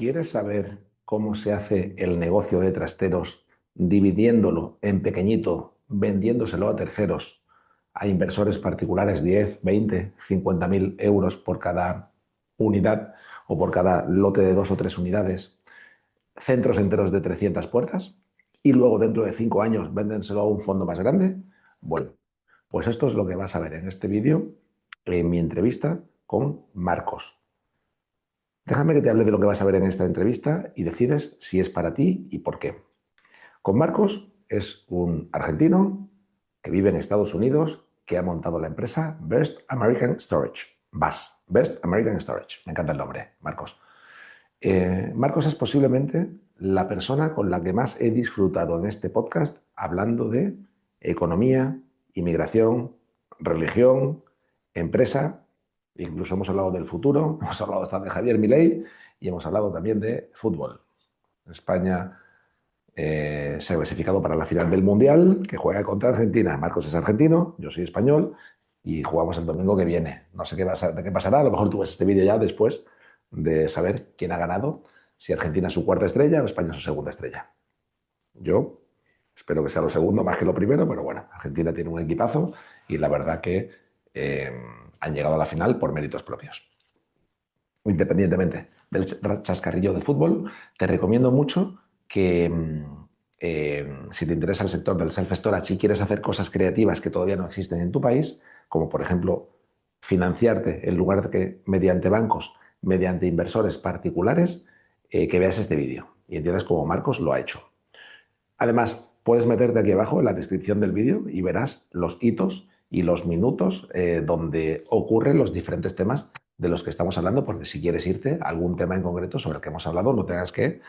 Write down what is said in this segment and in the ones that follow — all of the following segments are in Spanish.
¿Quieres saber cómo se hace el negocio de trasteros dividiéndolo en pequeñito, vendiéndoselo a terceros, a inversores particulares 10, 20, 50.000 euros por cada unidad o por cada lote de 2 o 3 unidades, centros enteros de 300 puertas y luego dentro de 5 años véndenselo a un fondo más grande? Bueno, pues esto es lo que vas a ver en este vídeo, en mi entrevista con Marcos. Déjame que te hable de lo que vas a ver en esta entrevista y decides si es para ti y por qué. Con Marcos es un argentino que vive en Estados Unidos, que ha montado la empresa Best American Storage. BAS, Best American Storage. Me encanta el nombre, Marcos. Marcos es posiblemente la persona con la que más he disfrutado en este podcast hablando de economía, inmigración, religión, empresa. Incluso hemos hablado del futuro, hemos hablado hasta de Javier Milei y hemos hablado también de fútbol. España se ha clasificado para la final del Mundial, que juega contra Argentina. Marcos es argentino, yo soy español y jugamos el domingo que viene. No sé qué pasará, a lo mejor tú ves este vídeo ya después de saber quién ha ganado, si Argentina es su cuarta estrella o España es su segunda estrella. Yo espero que sea lo segundo más que lo primero, pero bueno, Argentina tiene un equipazo y la verdad que han llegado a la final por méritos propios. Independientemente del chascarrillo de fútbol, te recomiendo mucho que si te interesa el sector del self-storage y quieres hacer cosas creativas que todavía no existen en tu país, como por ejemplo financiarte en lugar de que mediante bancos, mediante inversores particulares, que veas este vídeo y entiendas cómo Marcos lo ha hecho. Además, puedes meterte aquí abajo en la descripción del vídeo y verás los hitos y los minutos donde ocurren los diferentes temas de los que estamos hablando, porque si quieres irte a algún tema en concreto sobre el que hemos hablado, no tengas que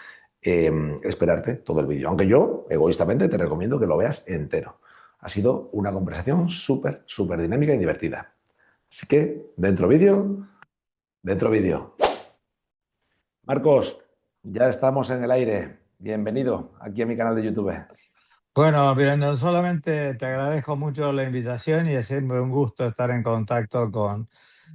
esperarte todo el vídeo. Aunque yo, egoístamente, te recomiendo que lo veas entero. Ha sido una conversación súper, súper dinámica y divertida. Así que, dentro vídeo, dentro vídeo. Marcos, ya estamos en el aire. Bienvenido aquí a mi canal de YouTube. Bueno, bien, no solamente te agradezco mucho la invitación y es siempre un gusto estar en contacto con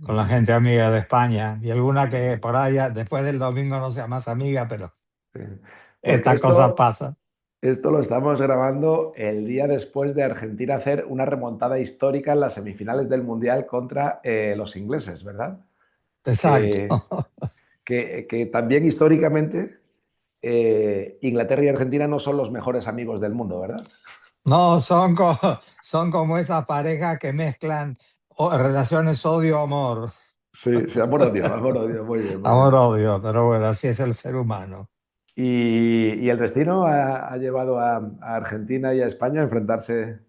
la gente amiga de España y alguna que por allá después del domingo no sea más amiga, pero Porque estas cosas pasan. esto lo estamos grabando el día después de Argentina hacer una remontada histórica en las semifinales del Mundial contra los ingleses, ¿verdad? Exacto. Que, que también históricamente Inglaterra y Argentina no son los mejores amigos del mundo, ¿verdad? No, son como esas parejas que mezclan relaciones odio-amor. Sí, sí, amor, odio, muy bien, muy bien. Amor-odio, pero bueno, así es el ser humano. Y el destino ha llevado a Argentina y a España a enfrentarse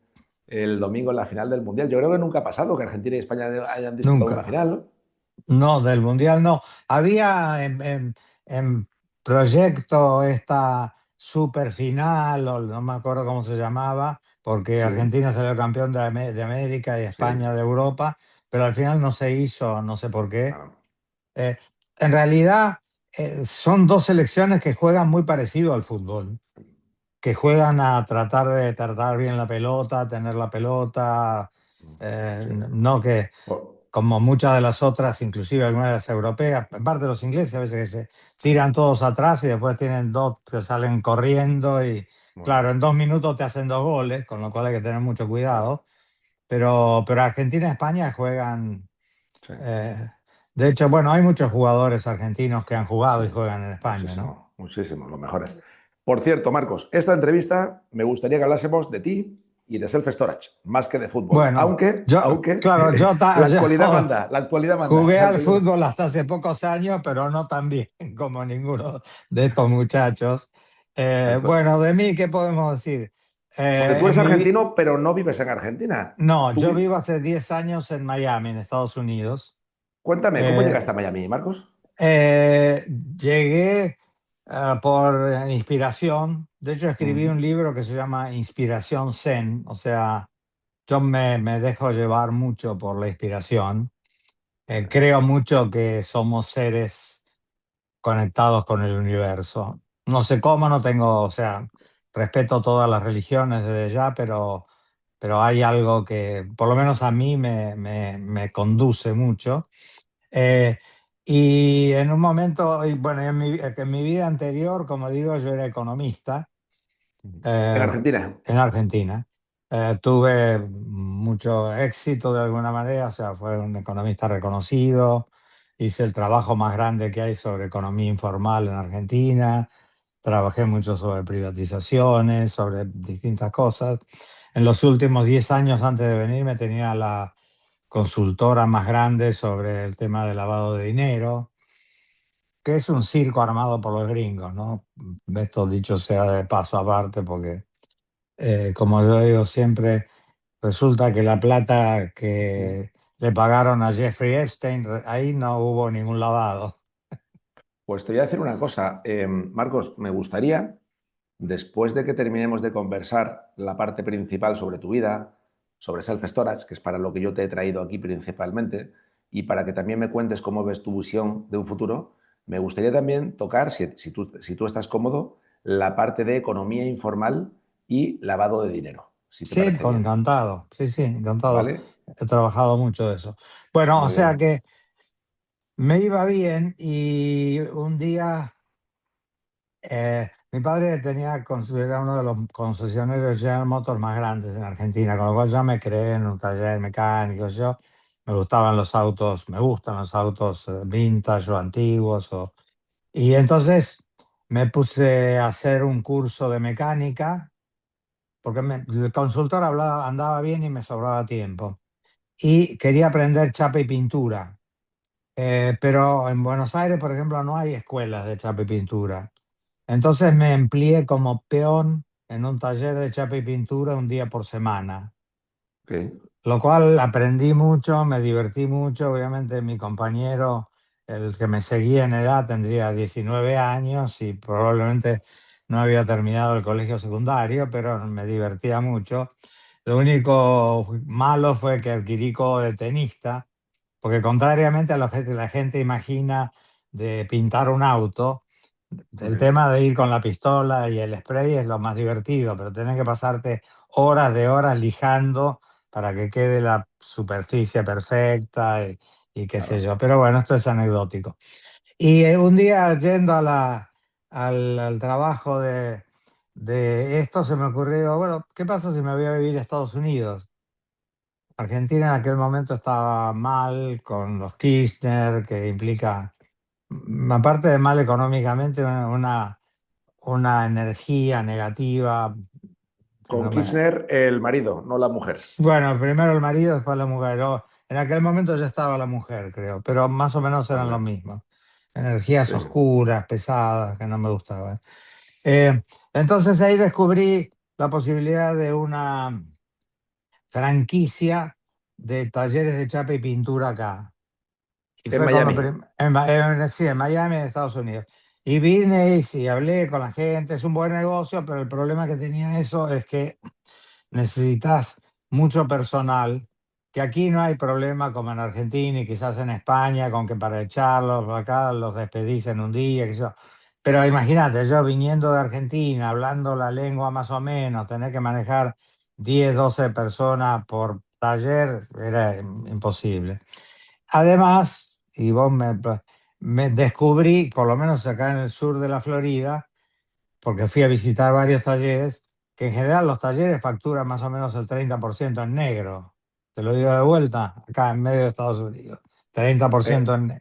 el domingo en la final del Mundial. Yo creo que nunca ha pasado que Argentina y España hayan disputado una Nunca. final, ¿no? No, del Mundial no. Había en proyecto esta super final, o no me acuerdo cómo se llamaba, porque Sí, Argentina salió campeón de América y sí, España de Europa, pero al final no se hizo, no sé por qué. claro. Eh, en realidad, son dos selecciones que juegan muy parecido al fútbol, que juegan a tratar de tratar bien la pelota, tener la pelota, Sí. no que Por- como muchas de las otras, inclusive algunas de las europeas, en parte los ingleses a veces que se tiran todos atrás y después tienen dos que salen corriendo y Muy claro, bien. en 2 minutos te hacen 2 goles, con lo cual hay que tener mucho Claro, cuidado, pero Argentina y España juegan, sí. eh, de hecho, bueno, hay muchos jugadores argentinos que han Sí, jugado y juegan en España, ¿no? muchísimo, muchísimo, los mejores. Por cierto, Marcos, esta entrevista me gustaría que hablásemos de ti y de self-storage, más que de fútbol. Bueno, Aunque claro, la yo actualidad manda, la actualidad manda. jugué La al actualidad. fútbol hasta hace pocos años, pero no tan bien como ninguno de estos muchachos. actu- Bueno, de mí, ¿qué podemos decir? Porque tú En eres mi argentino, pero no vives en Argentina. no, Tú yo vivo hace 10 años en Miami, en Estados Unidos. Cuéntame, ¿cómo llegaste a Eh, Miami, Marcos? Llegué por inspiración. De hecho, escribí Ujú. un libro que se llama Inspiración Zen. O sea, yo me dejo llevar mucho por la inspiración. Creo mucho que somos seres conectados con el universo. No sé cómo, no tengo, o sea, respeto todas las religiones desde ya, pero hay algo que por lo menos a mí me conduce mucho. Eh, Y en un momento, y bueno, en mi vida anterior, como digo, yo era economista En eh, Argentina. en Argentina. Tuve mucho éxito de alguna manera, o sea, fue un economista reconocido. Hice el trabajo más grande que hay sobre economía informal en Argentina. Trabajé mucho sobre privatizaciones, sobre distintas cosas. En los últimos 10 años antes de venirme tenía la consultora más grande sobre el tema de lavado de dinero, que es un circo armado por los gringos, ¿no? Esto dicho sea de paso aparte, porque como yo digo siempre, resulta que la plata que le pagaron a Jeffrey Epstein, ahí no hubo ningún lavado. Pues te voy a decir una cosa, Marcos, me gustaría, después de que terminemos de conversar la parte principal sobre tu vida, sobre self-storage, que es para lo que yo te he traído aquí principalmente, y para que también me cuentes cómo ves tu visión de un futuro, me gustaría también tocar, si tú estás cómodo, la parte de economía informal y lavado de dinero, si te Sí, parece bien. encantado. Sí, sí, encantado. ¿Vale? He trabajado mucho de eso. Bueno, o Muy sea bien. que me iba bien y un día mi padre tenía era uno de los concesionarios General Motors más grandes en Argentina, con lo cual yo me creé en un taller mecánico. Yo me gustaban los autos, me gustan los autos vintage o antiguos. Y entonces me puse a hacer un curso de mecánica, porque el consultor andaba bien y me sobraba tiempo. Y quería aprender chapa y pintura. Pero en Buenos Aires, por ejemplo, no hay escuelas de chapa y pintura. Entonces me empleé como peón en un taller de chapa y pintura un día por semana, Ok. lo cual aprendí mucho, me divertí mucho. Obviamente mi compañero, el que me seguía en edad, tendría 19 años y probablemente no había terminado el colegio secundario, pero me divertía mucho. Lo único malo fue que adquirí codo de tenista, porque contrariamente a lo que la gente imagina de pintar un auto, el Ok. tema de ir con la pistola y el spray es lo más divertido, pero tenés que pasarte horas de horas lijando para que quede la superficie perfecta y qué sé Claro. yo. Pero bueno, esto es anecdótico. Y un día yendo al trabajo de esto, se me ocurrió, bueno, ¿qué pasa si me voy a vivir a Estados Unidos? Argentina en aquel momento estaba mal con los Kirchner, que implica, aparte de mal económicamente, una energía negativa. Que Con no me- Kirchner, el marido, no la mujer. Bueno, primero el marido, después la mujer. En aquel momento ya estaba la mujer, creo, pero más o menos eran lo Vale. mismo. Energías Sí. oscuras, pesadas, que no me gustaban. Eh, entonces ahí descubrí la posibilidad de una franquicia de talleres de chapa y pintura acá. Y En fue con Miami. sí, en Miami, en Estados Unidos. Y vine y sí, hablé con la gente, es un buen negocio, pero el problema que tenía eso es que necesitas mucho personal, que aquí no hay problema como en Argentina y quizás en España, con que para echarlos acá los despedís en un día, qué sé yo. Pero imagínate, yo viniendo de Argentina, hablando la lengua más o menos, tener que manejar 10 12 personas por taller, era imposible. Además, y me descubrí, por lo menos acá en el sur de la Florida, porque fui a visitar varios talleres, que en general los talleres facturan más o menos el 30% en negro. Te lo digo de vuelta, acá en medio de Estados Unidos. 30% Eh,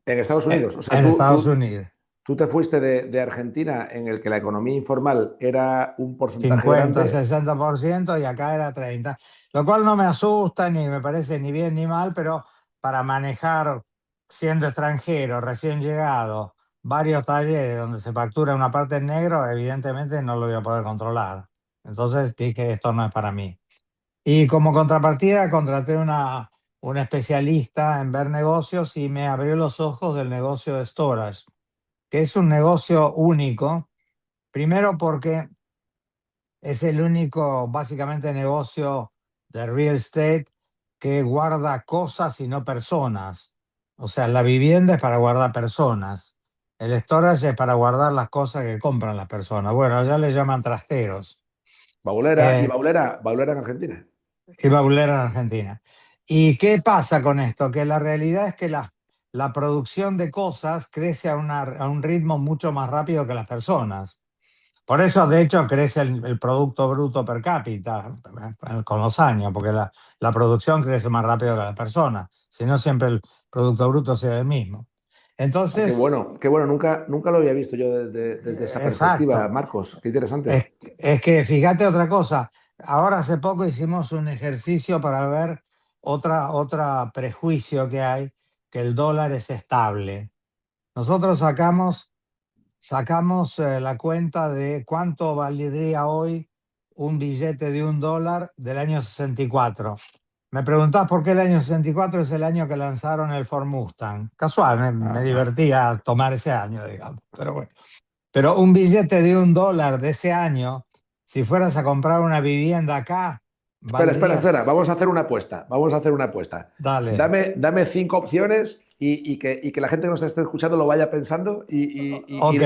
en Estados Unidos. O sea, en tú, Estados tú, Unidos. tú te fuiste de Argentina en el que la economía informal era un porcentaje 50, grande. 60% y acá era 30%, lo cual no me asusta ni me parece ni bien ni mal, pero para manejar, siendo extranjero, recién llegado, varios talleres donde se factura una parte en negro, evidentemente no lo voy a poder controlar. Entonces dije, esto no es para mí. Y como contrapartida contraté una especialista en ver negocios y me abrió los ojos del negocio de storage, que es un negocio único, primero porque es el único, básicamente, negocio de real estate que guarda cosas y no personas. O sea, la vivienda es para guardar personas. El storage es para guardar las cosas que compran las personas. Bueno, allá le llaman trasteros. Baulera y Eh, Baulera en Argentina. y baulera en Argentina. ¿Y qué pasa con esto? Que la realidad es que la producción de cosas crece a un ritmo mucho más rápido que las personas. Por eso, de hecho, crece el Producto Bruto per cápita con los años, porque la producción crece más rápido que la persona. Si no, siempre el Producto Bruto sería el mismo. Ah, Entonces, qué bueno, nunca lo había visto yo desde esa perspectiva, exacto. Marcos, qué interesante. Es que fíjate otra cosa. Ahora hace poco hicimos un ejercicio para ver otra prejuicio que hay, que el dólar es estable. Nosotros sacamos la cuenta de cuánto valdría hoy un billete de $1 del año 64. Me preguntás por qué el año 64 es el año que lanzaron el Ford Mustang. Casual, me Ah, divertía tomar ese año, digamos. Pero bueno. Pero un billete de $1 de ese año, si fueras a comprar una vivienda acá, espera, valdrías. vamos a hacer una apuesta, vamos a hacer una apuesta. Dale. Dame cinco opciones y que la gente que nos esté escuchando lo vaya pensando Ok,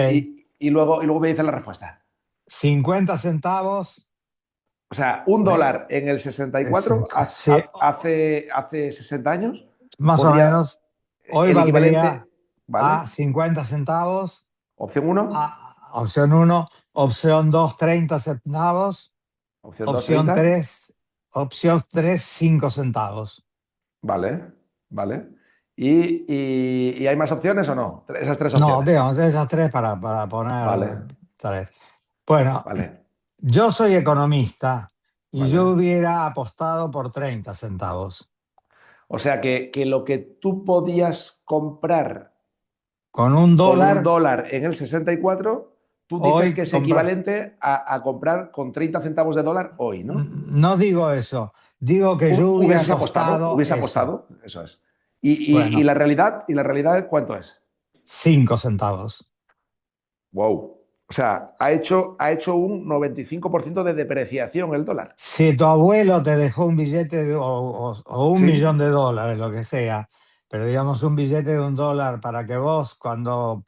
y luego me dice la respuesta. 50 centavos. O sea, un ve- dólar en el 64, Sí, hace 60 años, más o podría, menos. Hoy el valdría equivalente, ¿vale? a 50 centavos. Opción uno, Opción uno. Opción 2, 30 centavos. opción 2 Opción 30, 3, opción 3, 5 centavos. vale, vale. Y hay más opciones o no? Esas tres No, opciones. digamos, esas tres para poner Vale, tres. Bueno, vale, yo soy economista y yo vale. hubiera apostado por 30 centavos. O sea que lo que tú podías comprar Con un con un dólar, dólar en el 64, tú dices que hoy es comprar. equivalente a comprar con 30 centavos de dólar hoy, ¿no? No digo eso, digo que yo hubiera apostado Hubiese eso. apostado, eso es. Bueno, Y la realidad cuánto es? 5 centavos. Wow. O sea, ha hecho un 95% de depreciación el dólar. Si tu abuelo te dejó un billete o un millón Sí. de dólares, lo que sea, pero digamos un billete de $1 para que vos cuando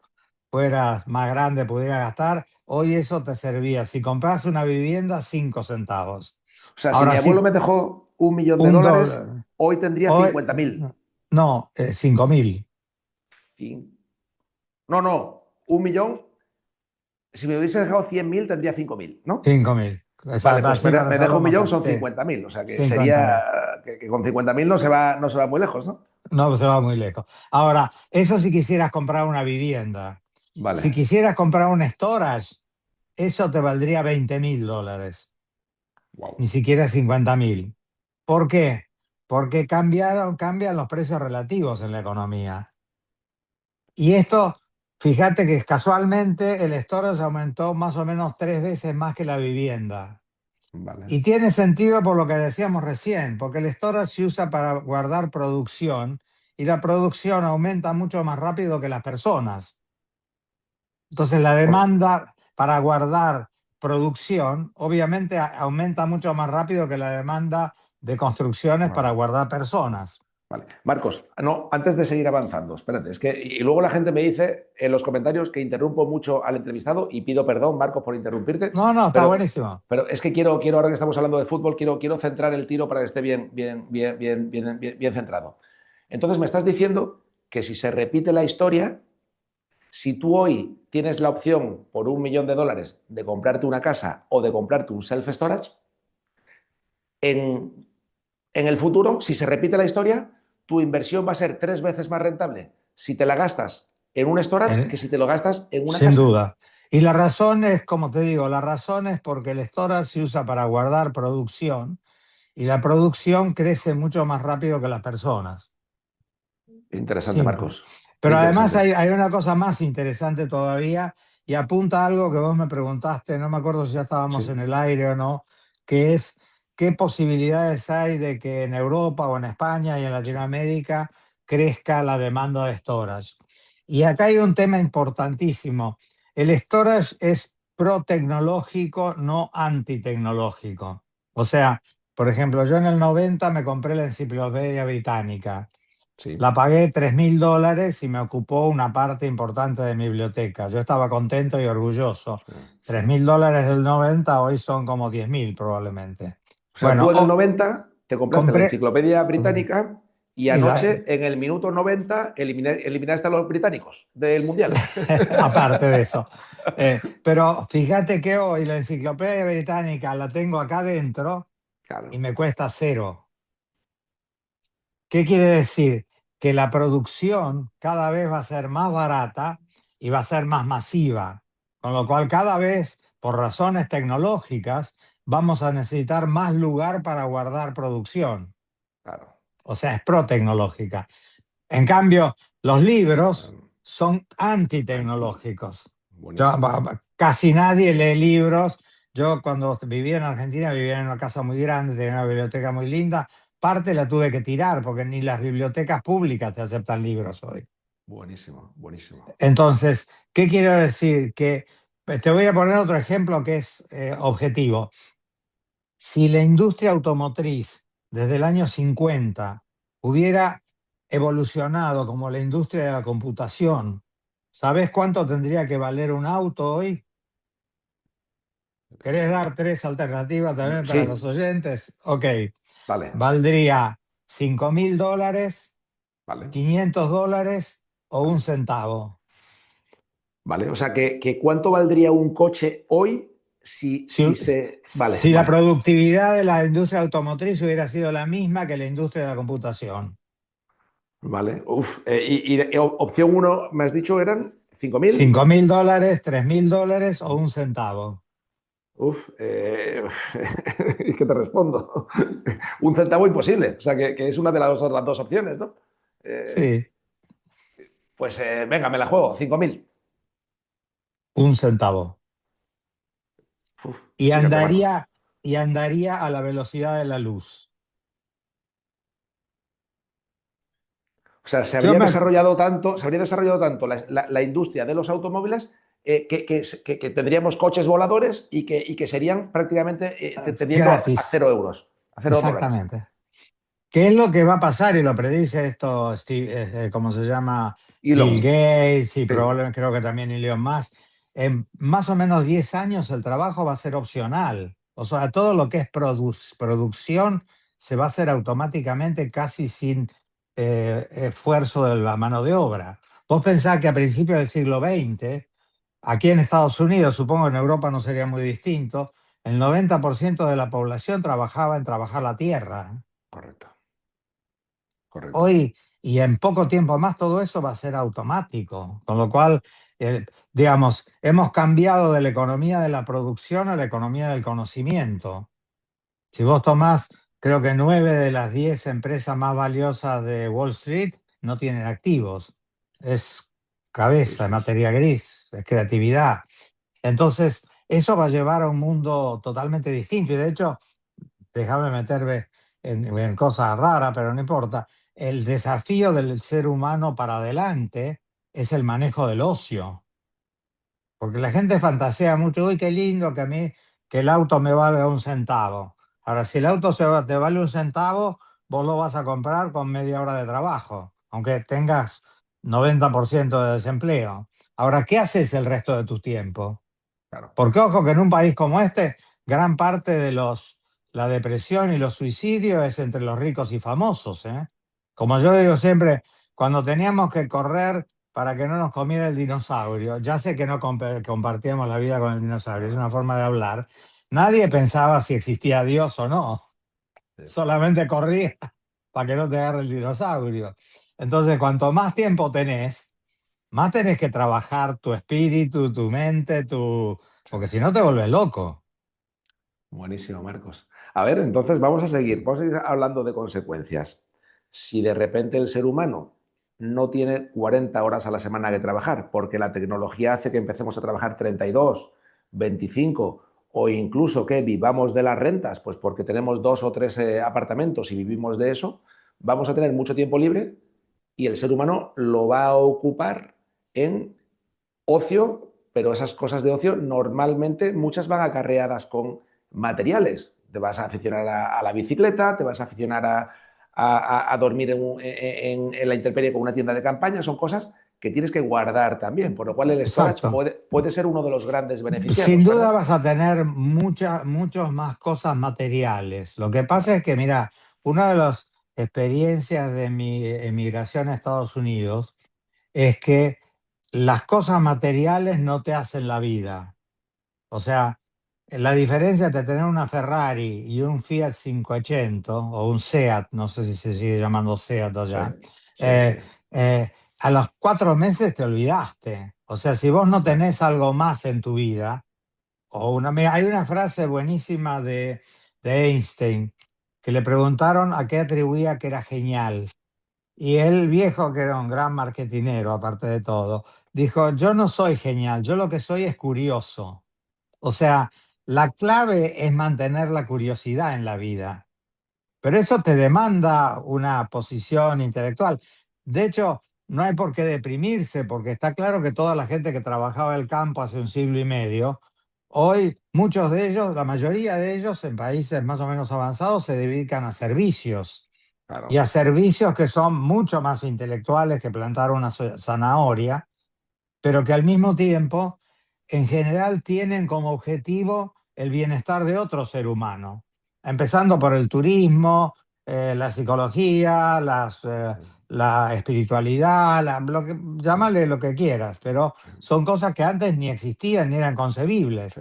fueras más grande pudieras gastar, hoy eso te servía. Si compras una vivienda, 5 centavos. O sea, si mi Ahora abuelo sí, me dejó 1 millón de un dólares, dólar. hoy tendría Hoy, 50.000. no, 5.000. No, no, 1 millón. Si me hubiese dejado 100.000, tendría 5.000, ¿no? 5.000. Vale, pues Así para me dejo hacerlo un más millón, fácil. son Sí, 50.000. O sea que 50.000. sería que con 50.000 no se va muy lejos, ¿no? No se va muy lejos. Ahora, eso si quisieras comprar una vivienda. Si Vale. quisieras comprar un storage, eso te valdría $20.000, Wow. ni siquiera 50.000. ¿Por qué? Porque cambian los precios relativos en la economía. Y esto, fíjate que casualmente el storage aumentó más o menos 3 veces más que la vivienda. Vale. Y tiene sentido por lo que decíamos recién, porque el storage se usa para guardar producción y la producción aumenta mucho más rápido que las personas. Entonces la Por- demanda para guardar producción obviamente aumenta mucho más rápido que la demanda de construcciones para Vale. guardar personas. Vale. Marcos, no, antes de seguir avanzando, espérate, es que, y luego la gente me dice en los comentarios que interrumpo mucho al entrevistado y pido perdón, Marcos, por interrumpirte, No, no, está pero, buenísimo. pero es que ahora que estamos hablando de fútbol, quiero centrar el tiro para que esté bien centrado. Entonces me estás diciendo que si se repite la historia, si tú hoy tienes la opción por 1 millón de dólares de comprarte una casa o de comprarte un self-storage, en, en el futuro, si se repite la historia, tu inversión va a ser 3 veces más rentable si te la gastas en un storage Eh, que si te lo gastas en una Sin casa. duda. Y la razón es, como te digo, la razón es porque el storage se usa para guardar producción y la producción crece mucho más rápido que las personas. Interesante, Simple. Marcos. Qué Pero además interesante. hay una cosa más interesante todavía y apunta a algo que vos me preguntaste, no me acuerdo si ya estábamos en Sí. el aire o no, que es qué posibilidades hay de que en Europa o en España y en Sí. Latinoamérica crezca la demanda de storage. Y acá hay un tema importantísimo. El storage es pro-tecnológico, no antitecnológico. O sea, por ejemplo, yo en el 90 me compré la Enciclopedia Británica. Sí. La pagué $3.000 y me ocupó una parte importante de mi biblioteca. Yo estaba contento y orgulloso. Sí. Sí. $3.000 del 90 hoy son como 10.000 probablemente. O sea, Bueno, tú en el 90 te compraste la compré, enciclopedia británica y Y anoche, en el minuto 90, eliminaste a los británicos del Mundial. aparte de eso. Pero fíjate que hoy la enciclopedia británica la tengo acá adentro y Claro, me cuesta cero. ¿Qué quiere decir? Que la producción cada vez va a ser más barata y va a ser más masiva, con lo cual cada vez, por razones tecnológicas, vamos a necesitar más lugar para guardar producción. claro. O sea, es pro-tecnológica. En cambio, los libros son antitecnológicos. Buenísimo. Casi nadie lee libros. Yo cuando vivía en Argentina vivía en una casa muy grande, tenía una biblioteca muy linda. Parte la tuve que tirar porque ni las bibliotecas públicas te aceptan libros hoy. Buenísimo, buenísimo. Entonces, ¿qué quiero decir? Que te voy a poner otro ejemplo que es objetivo. Si la industria automotriz desde el año 50 hubiera evolucionado como la industria de la computación, ¿sabes cuánto tendría que valer un auto hoy? ¿Querés dar tres alternativas también para los Sí, oyentes? Ok, vale, valdría $5.000, vale, $500 o un vale. centavo. Vale, o sea, que ¿cuánto valdría un coche hoy si Si, se... Vale, si la vale, productividad de la industria automotriz hubiera sido la misma que la industria de la computación. vale. Uf, y opción uno, me has dicho, eran 5.000. $5.000, $3.000 o un centavo. Uf, ¿y qué te respondo? Un centavo imposible, o sea, que es una de las dos opciones, ¿no? Eh, Sí, pues venga, me la juego, 5.000. un centavo. Uf, Y fíjate, Marcos. andaría, y andaría a la velocidad de la luz. O sea, Yo me, se habría desarrollado tanto la industria de los automóviles que tendríamos coches voladores y que serían prácticamente tendiendo a gratis, 0 euros, a $0. exactamente. ¿Qué es lo que va a pasar? Y lo predice esto, ¿cómo se llama? Bill Elon, Gates y sí, probablemente creo que también Elon Musk. En más o menos 10 años el trabajo va a ser opcional. O sea, todo lo que es producción se va a hacer automáticamente casi sin esfuerzo de la mano de obra. Vos pensás que a principios del siglo XX, aquí en Estados Unidos, supongo que en Europa no sería muy distinto, el 90% de la población trabajaba en trabajar la tierra. correcto, correcto. Hoy y en poco tiempo más todo eso va a ser automático, con lo cual, digamos, hemos cambiado de la economía de la producción a la economía del conocimiento. Si vos tomás, creo que 9 de las 10 empresas más valiosas de Wall Street no tienen activos. Es Sí, cabeza, sí, sí. materia gris, es creatividad. Entonces, eso va a llevar a un mundo totalmente distinto. Y de hecho, déjame meterme en cosas raras, pero no importa. El desafío del ser humano para adelante es el manejo del ocio, porque la gente fantasea mucho, uy, qué lindo que a mí, que el auto me valga un centavo. Ahora, si el auto te vale un centavo, vos lo vas a comprar con media hora de trabajo, aunque tengas 90% de desempleo. Ahora, ¿qué haces el resto de tu tiempo? Claro, Porque ojo que en un país como este, gran parte de la depresión y los suicidios es entre los ricos y famosos, ¿eh? Como yo digo siempre, cuando teníamos que correr para que no nos comiera el dinosaurio, ya sé que no compartíamos la vida con el dinosaurio, es claro. una forma de hablar, nadie pensaba si existía Dios o no, Sí, solamente corría para que no te agarre el dinosaurio. Entonces, cuanto más tiempo tenés, más tenés que trabajar tu espíritu, tu mente, sí. porque si no te vuelves loco. Buenísimo, Marcos. A ver, entonces vamos a seguir hablando de consecuencias. Si de repente el ser humano no tiene 40 horas a la semana que trabajar, porque la tecnología hace que empecemos a trabajar 32, 25, o incluso que vivamos de las rentas, pues porque tenemos 2 o 3 apartamentos y vivimos de eso, vamos a tener mucho tiempo libre y el ser humano lo va a ocupar en ocio, pero esas cosas de ocio normalmente muchas van acarreadas con materiales. Te vas a aficionar a la bicicleta, te vas a aficionar a dormir en la intemperie con una tienda de campaña, son cosas que tienes que guardar también, por lo cual el storage Exacto. puede ser uno de los grandes Sin beneficiados, duda ¿verdad? vas a tener muchas más cosas materiales. Lo que pasa Claro, es que, mira, uno de los experiencias de mi emigración a Estados Unidos es que las cosas materiales no te hacen la vida. O sea, la diferencia entre tener una Ferrari y un Fiat 500 o un Seat, no sé si se sigue llamando Seat Sí, allá, sí, sí. eh, a los 4 meses te olvidaste. O sea, si vos no Ya, tenés algo más en tu vida, hay una frase buenísima de Einstein que le preguntaron a qué atribuía que era genial. Y el viejo, que era un gran marketinero, aparte de todo, dijo, yo no soy genial, yo lo que soy es curioso. O sea, la clave es mantener la curiosidad en la vida, pero eso te demanda una posición intelectual. De hecho, no hay por qué deprimirse, porque está claro que toda la gente que trabajaba el campo hace un siglo y medio, hoy muchos de ellos, la mayoría de ellos en países más o menos avanzados, se dedican a servicios y claro, a servicios que son mucho más intelectuales que plantar una zanahoria, pero que al mismo tiempo, en general, tienen como objetivo el bienestar de otro ser humano, empezando por el turismo, la psicología, la espiritualidad, llámale lo que quieras, pero son cosas que antes ni existían ni eran concebibles. sí.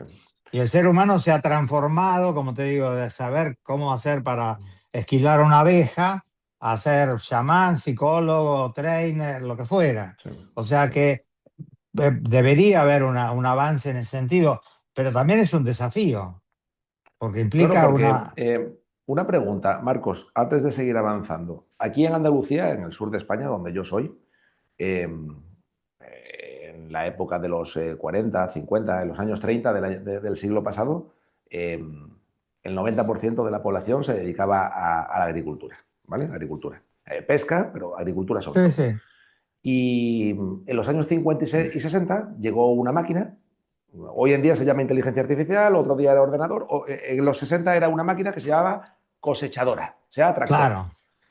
Y el ser humano se ha transformado, como te digo, de saber cómo hacer para esquilar una abeja, a ser chamán, psicólogo, trainer, lo que fuera. Sí, O sea sí. que debería haber un avance en ese sentido, pero también es un desafío, porque Claro, implica porque una... una pregunta, Marcos, antes de seguir avanzando. Aquí en Andalucía, en el sur de España, donde yo soy, eh, en la época de los 40, 50, en los años 30 del siglo pasado, eh, el 90% de la población se dedicaba a la agricultura, ¿vale? Agricultura. Pesca, pero agricultura sobre Sí, todo. sí, Y en los años 50 y 60 llegó una máquina. Hoy en día se llama inteligencia artificial, otro día era ordenador. En los 60 era una máquina que se llamaba cosechadora, o sea, tractor. claro.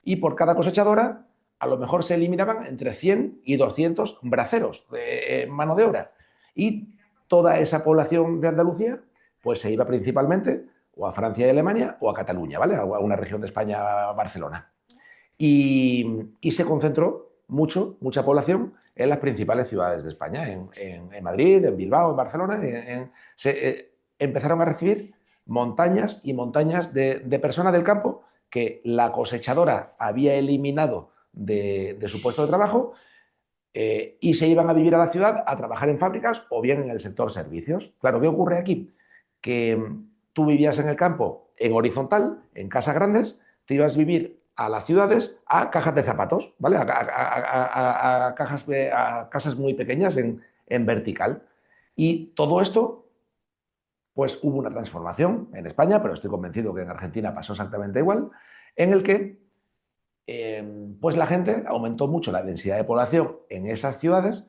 Y por cada cosechadora, a lo mejor se eliminaban entre 100 y 200 braceros de mano de obra. Y toda esa población de Andalucía, pues se iba principalmente o a Francia y Alemania o a Cataluña, ¿vale? A una región de España, Barcelona. Y se concentró mucha población en las principales ciudades de España, en Madrid, en Bilbao, en Barcelona. Empezaron a recibir montañas y montañas de personas del campo que la cosechadora había eliminado de su puesto de trabajo, y se iban a vivir a la ciudad a trabajar en fábricas o bien en el sector servicios. Claro, ¿qué ocurre aquí? Que tú vivías en el campo en horizontal, en casas grandes, te ibas a vivir a las ciudades a cajas de zapatos, ¿vale? A casas muy pequeñas en vertical. Y todo esto, pues hubo una transformación en España, pero estoy convencido que en Argentina pasó exactamente igual, en el que pues la gente aumentó mucho la densidad de población en esas ciudades,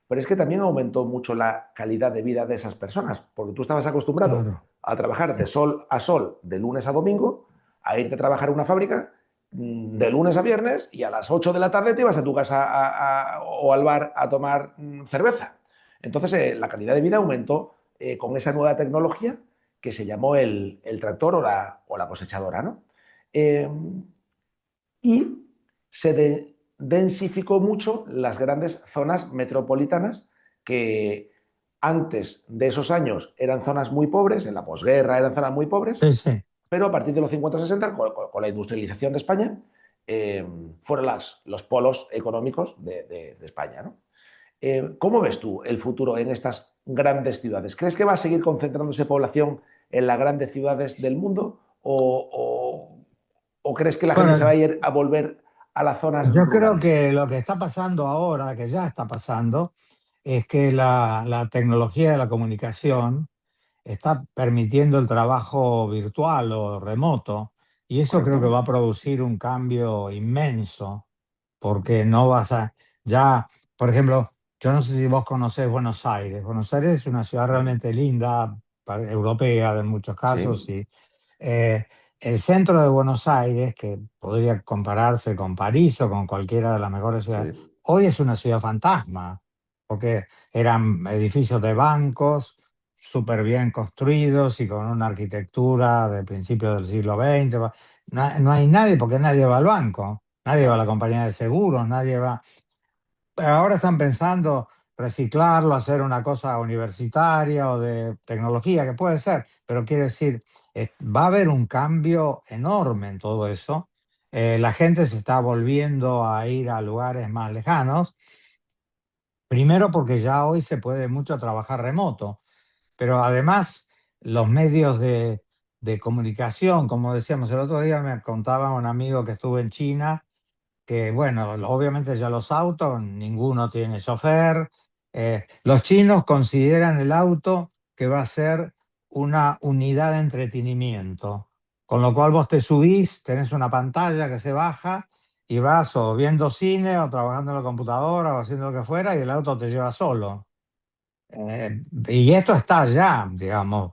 pero es que también aumentó mucho la calidad de vida de esas personas, porque tú estabas acostumbrado Claro. a trabajar de sol a sol, de lunes a domingo, a irte a trabajar en una fábrica de lunes a viernes y a las 8 de la tarde te ibas a tu casa o al bar a tomar cerveza. Entonces la calidad de vida aumentó con esa nueva tecnología que se llamó el tractor o la cosechadora, ¿no? Eh, y se densificó mucho las grandes zonas metropolitanas que antes de esos años eran zonas muy pobres, en la posguerra eran zonas muy pobres, Sí, sí. pero a partir de los 50-60, con la industrialización de España, eh, fueron los polos económicos de España, ¿no? ¿Cómo ves tú el futuro en estas grandes ciudades? ¿Crees que va a seguir concentrándose población en las grandes ciudades del mundo o crees que la gente se va a Bueno, ir a volver a las zonas yo creo rurales? que lo que está pasando ahora, que ya está pasando, es que la tecnología de la comunicación está permitiendo el trabajo virtual o remoto, y eso creo que ¿Correcto? va a producir un cambio inmenso, porque no vas a, ya, por ejemplo, yo no sé si vos conocés Buenos Aires. Buenos Aires es una ciudad realmente linda, europea en muchos casos, Sí, y eh, el centro de Buenos Aires, que podría compararse con París o con cualquiera de las mejores ciudades, sí, hoy es una ciudad fantasma, porque eran edificios de bancos, súper bien construidos y con una arquitectura de principios del siglo XX. No, no hay nadie, porque nadie va al banco, nadie va a la Claro. compañía de seguros, nadie va. Pero ahora están pensando reciclarlo, hacer una cosa universitaria o de tecnología, que puede ser, pero quiere decir, va a haber un cambio enorme en todo eso. La gente se está volviendo a ir a lugares más lejanos, primero porque ya hoy se puede mucho trabajar remoto, pero además los medios de comunicación, como decíamos el otro día, me contaba un amigo que estuvo en China que bueno, obviamente ya los autos, ninguno tiene chofer. Los chinos consideran el auto que va a ser una unidad de entretenimiento, con lo cual vos te subís, tenés una pantalla que se baja y vas o viendo cine o trabajando en la computadora o haciendo lo que fuera y el auto te lleva solo. Y esto está ya, digamos,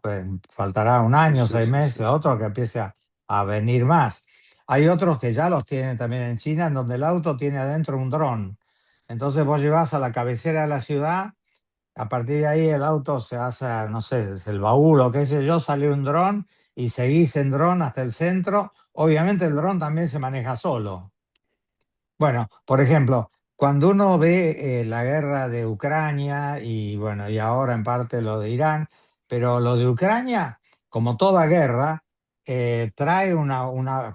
faltará un año, Sí, seis sí, sí, meses, sí. otro que empiece a venir más. Hay otros que ya los tienen también en China, en donde el auto tiene adentro un dron. Entonces vos llevas a la cabecera de la ciudad, a partir de ahí el auto se hace, no sé, el baúl o qué sé yo, sale un dron y seguís en dron hasta el centro. Obviamente el dron también se maneja solo. Bueno, por ejemplo, cuando uno ve la guerra de Ucrania y bueno, y ahora en parte lo de Irán, pero lo de Ucrania, como toda guerra, trae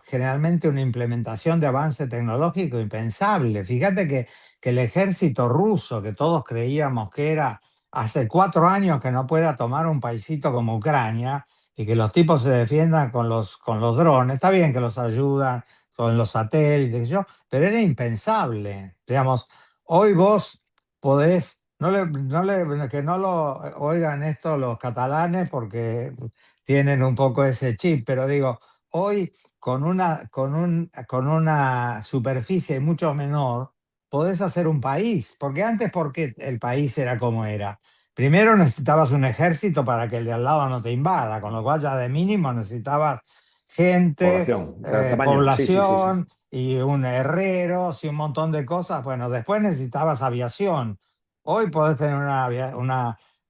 generalmente una implementación de avance tecnológico impensable. Fíjate que el ejército ruso, que todos creíamos que era hace 4 años que no pueda tomar un paisito como Ucrania y que los tipos se defiendan con los drones, está bien que los ayudan con los satélites, qué sé yo, pero era impensable. Digamos, hoy vos podés, que no lo oigan esto los catalanes porque tienen un poco ese chip, pero digo, hoy con una superficie mucho menor, podés hacer un país, porque antes, porque el país era como era. Primero necesitabas un ejército para que el de al lado no te invada, con lo cual ya de mínimo necesitabas gente, Población, tamaño, sí, sí, sí, sí. población y un herrero y un montón de cosas. Bueno, después necesitabas aviación. Hoy podés tener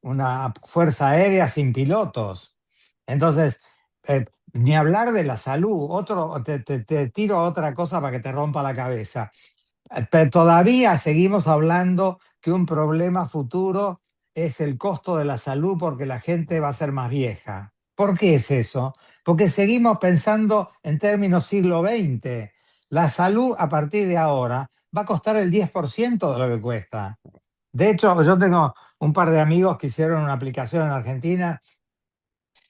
una fuerza aérea sin pilotos. Entonces, ni hablar de la salud. Te tiro otra cosa para que te rompa la cabeza. Todavía seguimos hablando que un problema futuro es el costo de la salud porque la gente va a ser más vieja. ¿Por qué es eso? Porque seguimos pensando en términos siglo XX. La salud a partir de ahora va a costar el 10% de lo que cuesta. De hecho, yo tengo un par de amigos que hicieron una aplicación en Argentina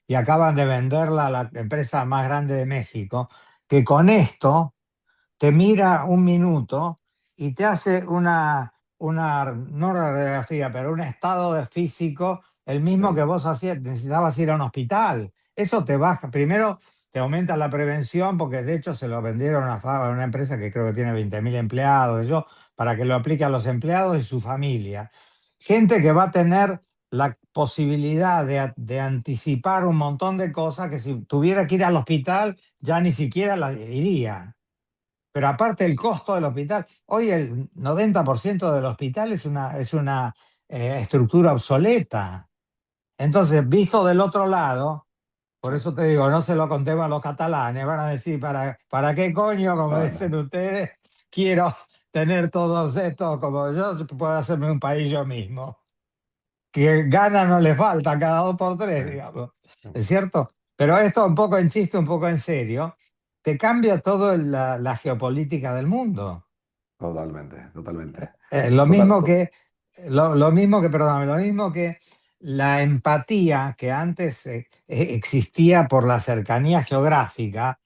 y acaban de venderla a la empresa más grande de México, que con esto te mira un minuto y te hace no radiografía, pero un estado de físico, el mismo que Sí, vos necesitabas ir a un hospital. Eso te baja, primero te aumenta la prevención, porque de hecho se lo vendieron a una empresa que creo que tiene 20.000 empleados, para que lo aplique a los empleados y su familia. Gente que va a tener la posibilidad de anticipar un montón de cosas que si tuviera que ir al hospital ya ni siquiera la iría. Pero aparte el costo del hospital, hoy el 90% del hospital es una estructura obsoleta. Entonces, visto del otro lado, por sí. eso te digo, no se lo contemos a los catalanes, van a decir, ¿para qué coño, como dicen Bueno, ustedes, quiero tener todos estos como yo puedo hacerme un país yo mismo? Que gana no le falta cada 2 por 3, sí, digamos. sí. ¿Es cierto? Pero esto un poco en chiste, un poco en serio, te cambia todo la geopolítica del mundo. Totalmente, totalmente. Lo Total, mismo que, lo mismo que, perdóname, lo mismo que la empatía que antes existía por la cercanía geográfica,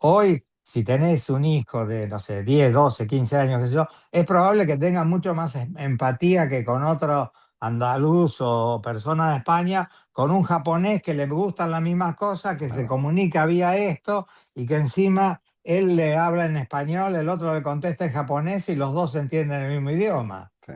hoy, si tenés un hijo de, no sé, 10 12 15 años, qué sé yo, es probable que tenga mucho más empatía que con otro andaluz o persona de España, con un japonés que le gustan las mismas cosas, que se claro, comunica vía esto y que encima él le habla en español, el otro le contesta en japonés y los dos entienden el mismo idioma. sí.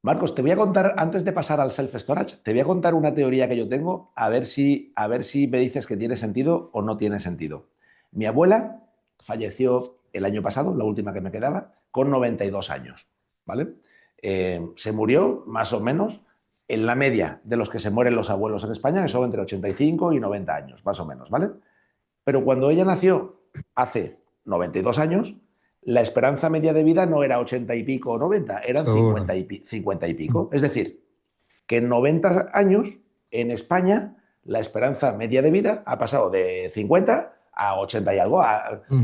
Marcos, te voy a contar, antes de pasar al self-storage, te voy a contar una teoría que yo tengo, a ver si me dices que tiene sentido o no tiene sentido. Mi abuela falleció el año pasado, la última que me quedaba, con 92 años, ¿vale? Se murió más o menos en la media de los que se mueren los abuelos en España, que son entre 85 y 90 años, más o menos, ¿vale? Pero cuando ella nació hace 92 años, la esperanza media de vida no era 80 y pico o 90, eran seguro. 50 y pico. Es decir, que en 90 años, en España, la esperanza media de vida ha pasado de 50 a 80 y algo.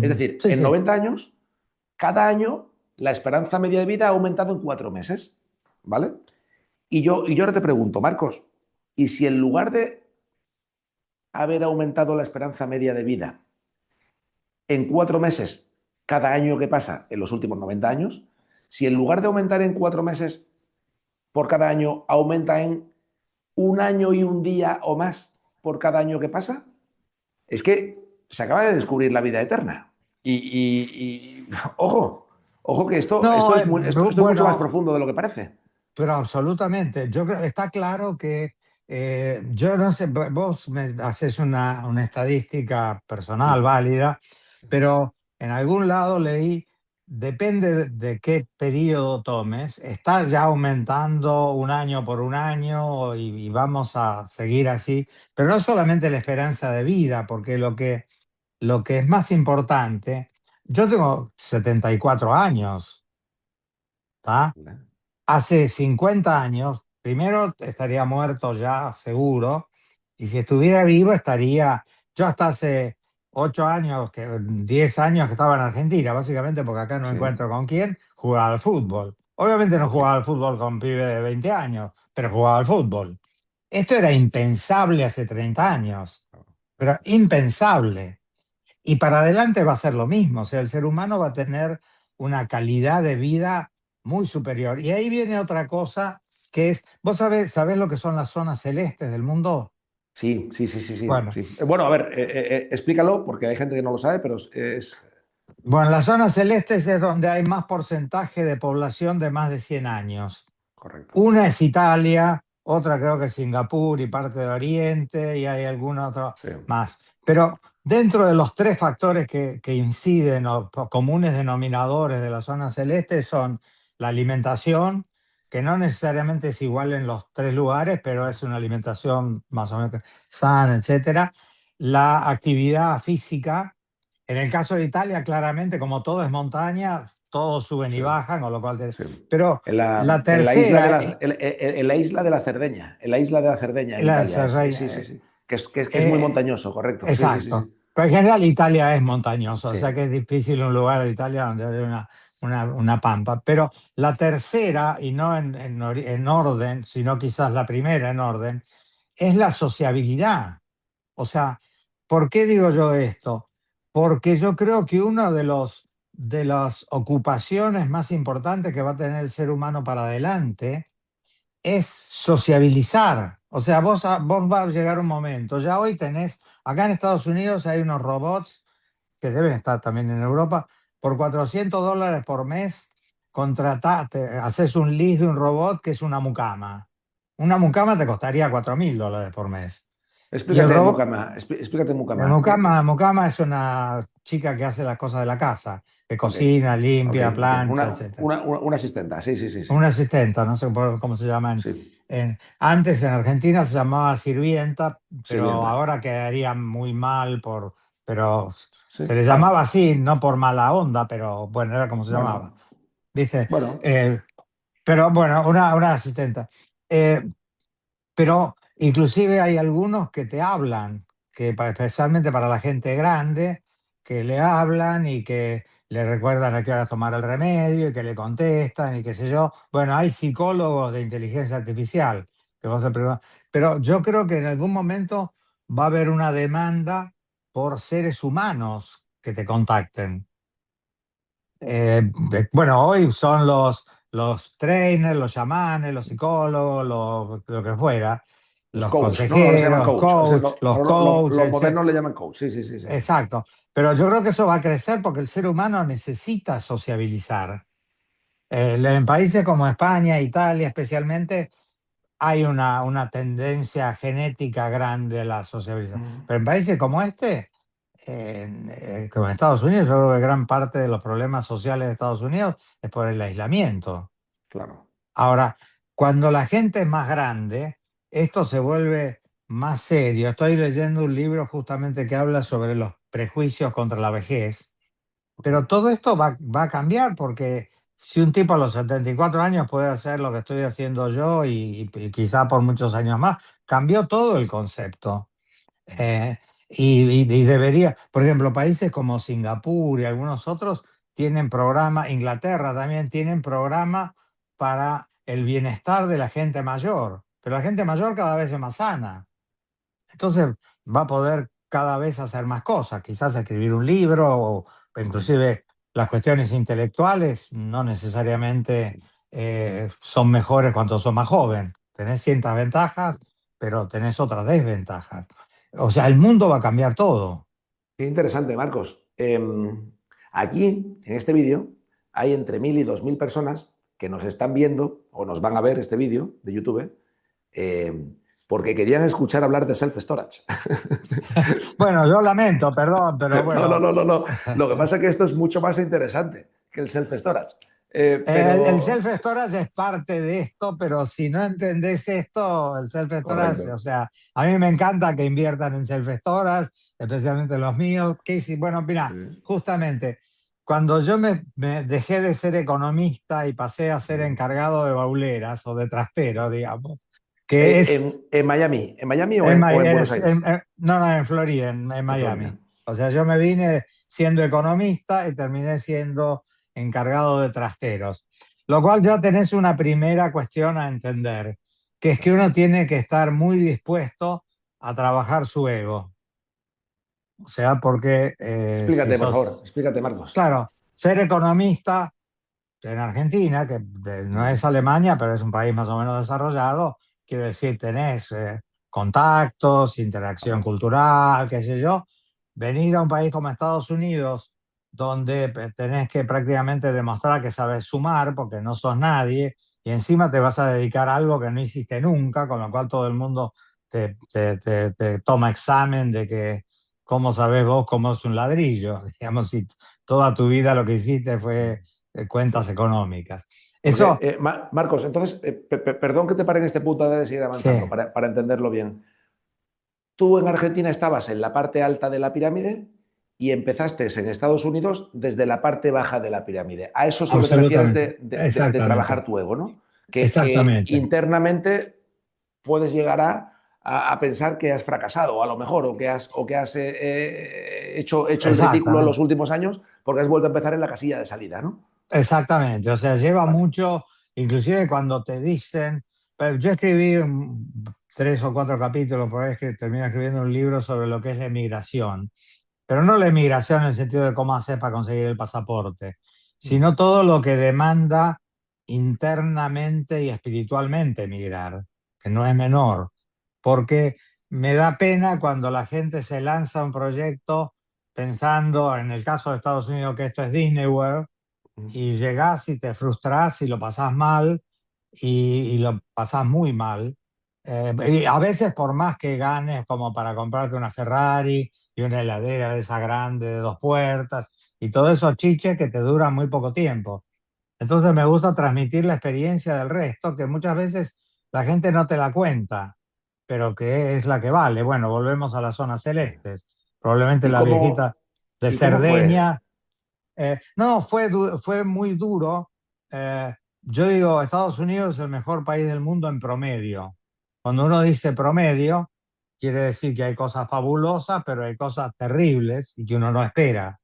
Es decir, Sí, en sí. 90 años, cada año, la esperanza media de vida ha aumentado en 4 meses. ¿Vale? Y yo ahora te pregunto, Marcos, ¿y si en lugar de haber aumentado la esperanza media de vida en 4 meses cada año que pasa en los últimos 90 años, si en lugar de aumentar en 4 meses por cada año, aumenta en un año y un día o más por cada año que pasa, es que se acaba de descubrir la vida eterna. Ojo, ojo que esto No, es, esto es mucho más bueno, profundo de lo que parece. pero absolutamente. Yo creo, está claro que yo no sé, vos me haces una estadística personal Sí, válida, pero en algún lado leí, depende de qué periodo tomes, está ya aumentando un año por un año y vamos a seguir así, pero no solamente la esperanza de vida, porque lo que es más importante, yo tengo 74 años, ¿tá? Hace 50 años, primero estaría muerto ya seguro, y si estuviera vivo estaría, yo hasta hace 8 años, 10 años que estaba en Argentina, básicamente porque acá no sí, encuentro con quién, jugaba al fútbol. Obviamente no jugaba sí. al fútbol con pibe de 20 años, pero jugaba al fútbol. Esto era impensable hace 30 años, pero impensable. Y para adelante va a ser lo mismo, o sea, el ser humano va a tener una calidad de vida muy superior. Y ahí viene otra cosa que es, ¿vos sabés lo que son las zonas celestes del mundo? Sí, sí, sí, sí, sí, Bueno, sí. Bueno, a ver, explícalo, porque hay gente que no lo sabe, pero bueno, las zonas celestes es donde hay más porcentaje de población de más de 100 años. correcto. Una es Italia, otra creo que es Singapur y parte de Oriente, y hay alguna otra Sí, más. Pero dentro de los tres factores que inciden o comunes denominadores de la zona celeste son la alimentación, que no necesariamente es igual en los tres lugares, pero es una alimentación más o menos sana, etcétera. La actividad física, en el caso de Italia, claramente, como todo es montaña, todos suben y sí, bajan, con lo cual... sí. Pero En la en la isla de tercera, en la isla de la Cerdeña, en la isla de la Cerdeña, en la Italia, sí, Cerdeña, sí, sí. Que es muy montañoso, correcto. Sí, sí, sí, exacto. sí. Pero en general Italia es montañoso, o Sí, sea que es difícil un lugar de Italia donde haya una pampa. Pero la tercera, y no en orden, sino quizás la primera en orden, es la sociabilidad. O sea, ¿por qué digo yo esto? Porque yo creo que una de las ocupaciones más importantes que va a tener el ser humano para adelante es sociabilizar. O sea, vos va a llegar un momento. Ya hoy tenés, acá en Estados Unidos hay unos robots que deben estar también en Europa, por $400 por mes, haces un lease de un robot que es una mucama. Una mucama te costaría $4.000 por mes. Y el explícate, robot, Mucama, explícate, la Mucama. mucama es una chica que hace las cosas de la casa, que Ok, cocina, ok, limpia, ok. plancha, etc. Una asistenta, sí, sí, sí, sí. Una asistenta, no sé cómo se llama. Sí, Antes en Argentina se llamaba sirvienta, pero sirvienta. ahora quedaría muy mal pero Sí. se le Ah, llamaba así, no por mala onda, pero bueno, era como se llamaba. bueno, ¿Viste? bueno, Eh, pero bueno, una asistenta. Eh, pero inclusive hay algunos que te hablan, especialmente para la gente grande, que le hablan y que le recuerdan a qué hora tomar el remedio y que le contestan y qué sé yo. Bueno, hay psicólogos de inteligencia artificial que vos pero yo creo que en algún momento va a haber una demanda por seres humanos que te contacten. Bueno, hoy son los trainers, los chamanes, los psicólogos, lo que fuera, los los coach, ¿no? Ahora se llaman consejeros, coach. O sea, los ahora los coaches, modernos le llaman coach. Sí, sí, sí, sí. exacto. Pero yo creo que eso va a crecer porque el ser humano necesita sociabilizar. En países como España, Italia especialmente, hay una tendencia genética grande a la socialización. Mm, Pero en países como este, como en Estados Unidos, yo creo que gran parte de los problemas sociales de Estados Unidos es por el aislamiento. claro. Ahora, cuando la gente es más grande, esto se vuelve más serio. Estoy leyendo un libro justamente que habla sobre los prejuicios contra la vejez, pero todo esto va a cambiar porque si un tipo a los 74 años puede hacer lo que estoy haciendo yo y quizá por muchos años más, cambió todo el concepto. Eh, y debería, por ejemplo, países como Singapur y algunos otros tienen programa, Inglaterra también tienen programa para el bienestar de la gente mayor, pero la gente mayor cada vez es más sana. Entonces va a poder cada vez hacer más cosas, quizás escribir un libro o inclusive las cuestiones intelectuales no necesariamente son mejores cuando sos más joven. Tenés ciertas ventajas, pero tenés otras desventajas. O sea, el mundo va a cambiar todo. Qué interesante, Marcos. Aquí, en este vídeo, hay entre 1.000 y 2.000 personas que nos están viendo o nos van a ver este vídeo de YouTube porque querían escuchar hablar de self-storage. Bueno, yo lamento, perdón, pero No, no, bueno, no, no, no. Lo que pasa es que esto es mucho más interesante que el self-storage. el Pero... self-storage es parte de esto, pero si no entendés esto, el self-storage, o Correcto. sea, a mí me encanta que inviertan en self-storage, especialmente los míos. Bueno, mira, Sí. justamente, cuando yo me dejé de ser economista y pasé a ser encargado de bauleras o de trastero, digamos, que es En Miami o en Buenos Aires. no, no, en Florida, en En Florida. Miami. O sea, yo me vine siendo economista y terminé siendo encargado de trasteros. Lo cual ya tenés una primera cuestión a entender, que es que uno tiene que estar muy dispuesto a trabajar su ego. O sea, porque si Explícate, por favor. sos, Explícate, Marcos. claro, ser economista en Argentina, que no es Alemania, pero es un país más o menos desarrollado, quiero decir, tenés contactos, interacción Claro. cultural, qué sé yo. Venir a un país como Estados Unidos, donde tenés que prácticamente demostrar que sabes sumar, porque no sos nadie, y encima te vas a dedicar a algo que no hiciste nunca, con lo cual todo el mundo te toma examen de que cómo sabes vos cómo es un ladrillo, digamos, si toda tu vida lo que hiciste fue cuentas Sí. económicas. Porque, Eso, Marcos, entonces, perdón que te pare en este punto antes de seguir sí, avanzando, para entenderlo bien. Tú en Argentina estabas en la parte alta de la pirámide y empezaste en Estados Unidos desde la parte baja de la pirámide. A eso es lo que te refieres absolutamente, de trabajar exactamente, tu ego, ¿no? Que exactamente, internamente puedes llegar a pensar que has fracasado, a lo mejor, o que has hecho el ridículo en los exactamente, últimos años porque has vuelto a empezar en la casilla de salida, ¿no? exactamente. O sea, lleva Vale. mucho, inclusive cuando te dicen, yo escribí 3 o 4 capítulos, por ahí es que termino escribiendo un libro sobre lo que es la emigración, pero no la emigración en el sentido de cómo hacer para conseguir el pasaporte, sino todo lo que demanda internamente y espiritualmente emigrar, que no es menor, porque me da pena cuando la gente se lanza a un proyecto pensando, en el caso de Estados Unidos, que esto es Disney World, y llegás y te frustrás y lo pasás mal y lo pasás muy mal. Y a veces por más que ganes como para comprarte una Ferrari y una heladera de esa grande de 2 puertas y todo eso chiche que te dura muy poco tiempo. Entonces me gusta transmitir la experiencia del resto, que muchas veces la gente no te la cuenta, pero que es la que vale. Bueno, volvemos a las zonas celestes. Probablemente ¿Y la cómo, viejita de y cómo fue? Cerdeña no, fue muy duro. Yo digo, Estados Unidos es el mejor país del mundo en promedio. Cuando uno dice promedio, quiere decir que hay cosas fabulosas, pero hay cosas terribles y que uno no espera.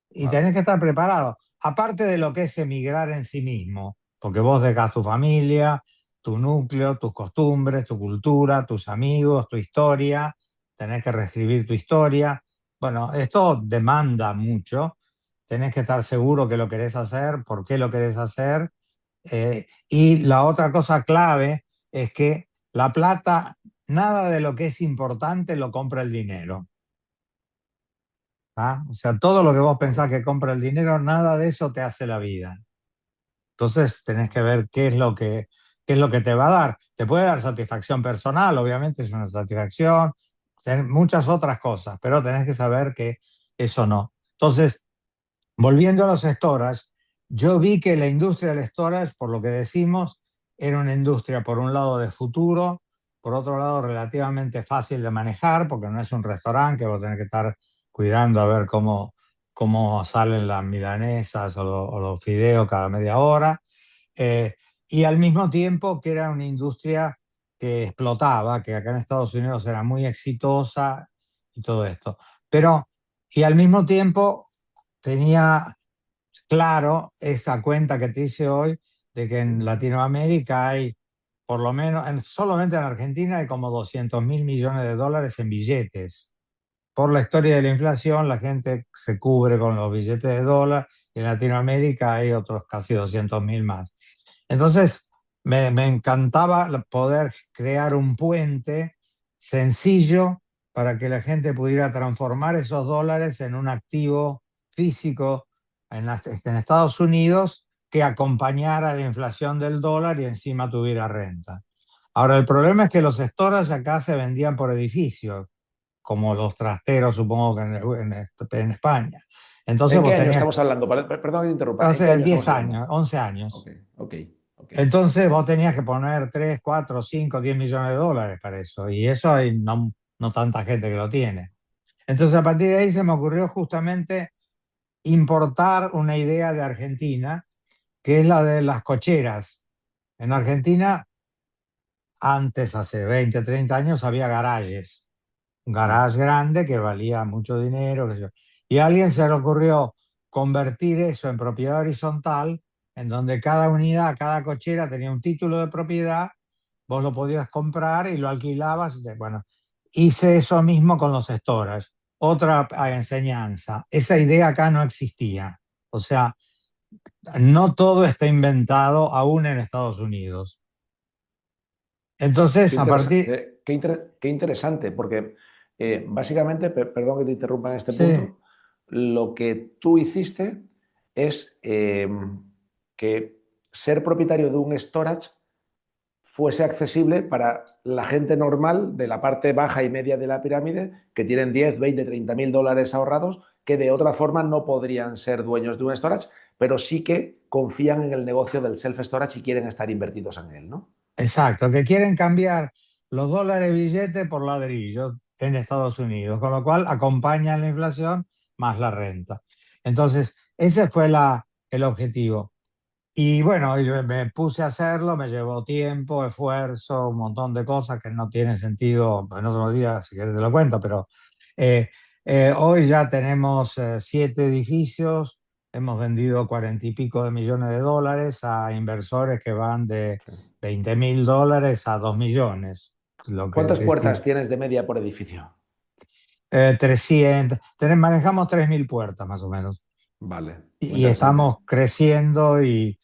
Y Vale. tenés que estar preparado. Aparte de lo que es emigrar en sí mismo, porque vos dejás tu familia, tu núcleo, tus costumbres, tu cultura, tus amigos, tu historia, tenés que reescribir tu historia. Bueno, esto demanda mucho. Tenés que estar seguro que lo querés hacer, por qué lo querés hacer. Y la otra cosa clave es que la plata, nada de lo que es importante lo compra el dinero. ¿Ah? O sea, todo lo que vos pensás Correcto. que compra el dinero, nada de eso te hace la vida. Entonces tenés que ver qué es lo que te va a dar. Te puede dar satisfacción personal, obviamente es una satisfacción, muchas otras cosas, pero tenés que saber que eso no. Entonces, volviendo a los storage, yo vi que la industria del storage, por lo que decimos, era una industria, por un lado, de futuro, por otro lado, relativamente fácil de manejar, porque no es un restaurante que vos tenés que estar cuidando a ver cómo salen las milanesas o los fideos cada media hora. Eh, y al mismo tiempo que era una industria que explotaba, que acá en Estados Unidos era muy exitosa y todo esto. Pero, y al mismo tiempo tenía claro esa cuenta que te hice hoy de que en Latinoamérica hay, por lo menos, solamente en Argentina hay como 200.000 millones de dólares en billetes. Por la historia de la inflación, la gente se cubre con los billetes de dólar y en Latinoamérica hay otros casi 200.000 más. Entonces, me encantaba poder crear un puente sencillo para que la gente pudiera transformar esos dólares en un activo físico en Estados Unidos que acompañara la inflación del dólar y encima tuviera renta. Ahora, el problema es que los storage acá se vendían por edificios, como los trasteros, supongo que en España. Entonces ¿En qué vos año tenías, estamos hablando? Perdón que te interrumpa. ¿En qué hace año 10 estamos hablando? años, 11 Ok, años. ok, ok. Entonces vos tenías que poner 3 4 5 10 millones de dólares para eso. Y eso hay no tanta gente que lo tiene. Entonces a partir de ahí se me ocurrió justamente importar una idea de Argentina, que es la de las cocheras. En Argentina, antes, hace 20 30 años, había garajes. Un Mm. garage grande que valía mucho dinero, qué sé yo. Y a alguien se le ocurrió convertir eso en propiedad horizontal, en donde cada unidad, cada cochera tenía un título de propiedad, vos lo podías comprar y lo alquilabas. Bueno, hice eso mismo con los storage. Otra enseñanza, esa idea acá no existía. O sea, no todo está inventado aún en Estados Unidos. Qué Entonces, a partir... interesante, qué interesante, porque básicamente, perdón que te interrumpa en este Sí, punto, lo que tú hiciste es que ser propietario de un storage fuese accesible para la gente normal de la parte baja y media de la pirámide, que tienen 10, 20, 30 mil dólares ahorrados, que de otra forma no podrían ser dueños de un storage, pero sí que confían en el negocio del self-storage y quieren estar invertidos en él, ¿no? exacto, que quieren cambiar los dólares billete por ladrillos en Estados Unidos, con lo cual acompañan la inflación más la renta. Entonces, ese fue el objetivo. Y bueno, y me puse a hacerlo, me llevó tiempo, esfuerzo, un montón de cosas que no tienen sentido en otro día, si quieres te lo cuento, pero eh, hoy ya tenemos 7 edificios, hemos vendido 40 y pico de millones de dólares a inversores que van de Sí. 20.000 dólares a 2 millones, lo ¿Cuántas que puertas tienes de media por edificio? 300, manejamos 3.000 puertas más o menos. Vale, muy Y interesante. estamos creciendo y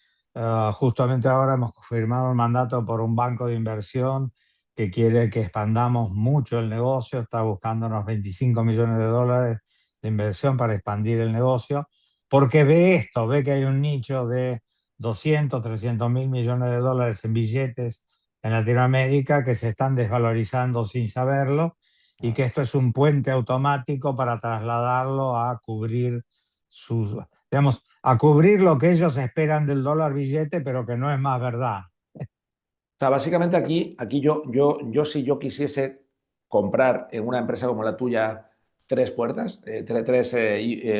justamente ahora hemos firmado un mandato por un banco de inversión que quiere que expandamos mucho el negocio, está buscando unos 25 millones de dólares de inversión para expandir el negocio, porque ve esto, ve que hay un nicho de 200 300 mil millones de dólares en billetes en Latinoamérica que se están desvalorizando sin saberlo y que esto es un puente automático para trasladarlo a cubrir sus, digamos, a cubrir lo que ellos esperan del dólar billete, pero que no es más verdad. O sea, básicamente aquí yo si yo quisiese comprar en una empresa como la tuya tres puertas, tres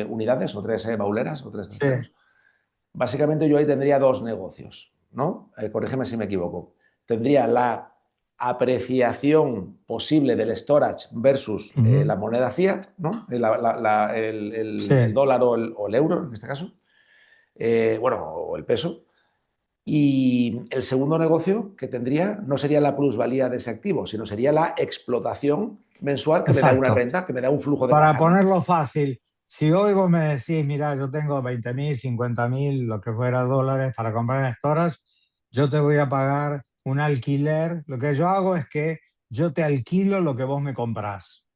unidades o tres bauleras o tres Sí. trasteros, básicamente yo ahí tendría dos negocios, ¿no? Corrígeme si me equivoco. Tendría la apreciación posible del storage versus Ujú. la moneda fiat, ¿no? Sí, El dólar o el euro, en este caso, bueno, o el peso. Y el segundo negocio que tendría no sería la plusvalía de ese activo, sino sería la explotación mensual que me da una exacto. renta, que me da un flujo de Para caja, ¿no? ponerlo fácil, si hoy vos me decís, mira, yo tengo 20.000, 50.000, lo que fuera dólares para comprar en storage, yo te voy a pagar un alquiler. Lo que yo hago es que yo te alquilo lo que vos me comprás.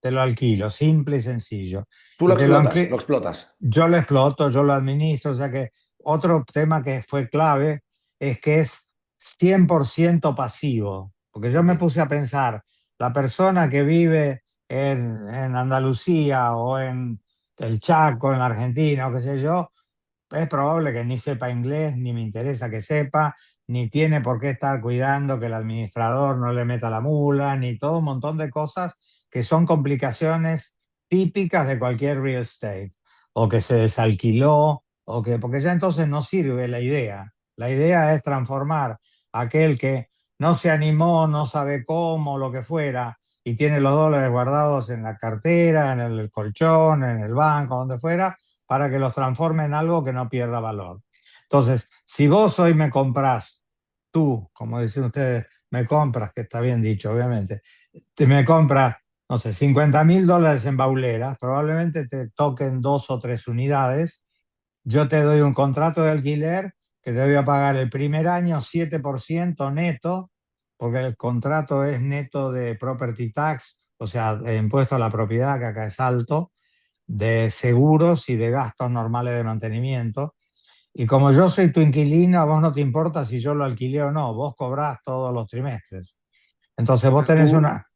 Te lo alquilo, simple y sencillo. Tú Y lo te lo explotas, lo alquilo. explotas. Yo lo exploto, yo lo administro, o sea que otro tema que fue clave es que es 100% pasivo, porque yo Ok. me puse a pensar, la persona que vive en Andalucía o en el Chaco, en la Argentina o qué sé yo, es probable que ni sepa inglés, ni me interesa que sepa, ni tiene por qué estar cuidando que el administrador no le meta la mula, ni todo un montón de cosas que son complicaciones típicas de cualquier real estate, o que se desalquiló, o que, porque ya entonces no sirve la idea. La idea es transformar aquel que no se animó, no sabe cómo, lo que fuera, y tiene los dólares guardados en la cartera, en el colchón, en el banco, donde fuera, para que los transforme en algo que no pierda valor. Entonces, si vos hoy me comprás, tú, como dicen ustedes, me compras, que está bien dicho, obviamente, me compras, no sé, $50.000 en bauleras, probablemente te toquen 2 o 3 unidades. Yo te doy un contrato de alquiler que te voy a pagar el primer año 7% neto, porque el contrato es neto de property tax, o sea, de impuesto a la propiedad, que acá es alto, de seguros y de gastos normales de mantenimiento. Y como yo soy tu inquilino, a vos no te importa si yo lo alquilé o no, vos cobrás todos los trimestres. Entonces vos Entonces tenés una...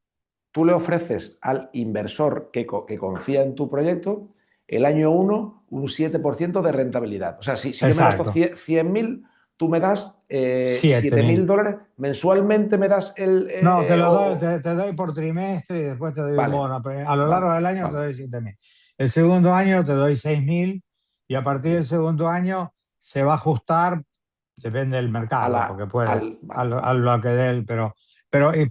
tú le ofreces al inversor que confía en tu proyecto el año uno un 7% de rentabilidad. O sea, si yo me gasto Exacto, 100.000, tú me das 7 7 mil mil. dólares mensualmente, me das No, te lo doy, te doy por trimestre y después te doy un vale, bono, pero a lo vale, largo del año te vale. doy 7.000. El segundo año te doy 6.000 y a partir del segundo año se va a ajustar, depende del A mercado, porque la, puede, vale, a lo que dé él, pero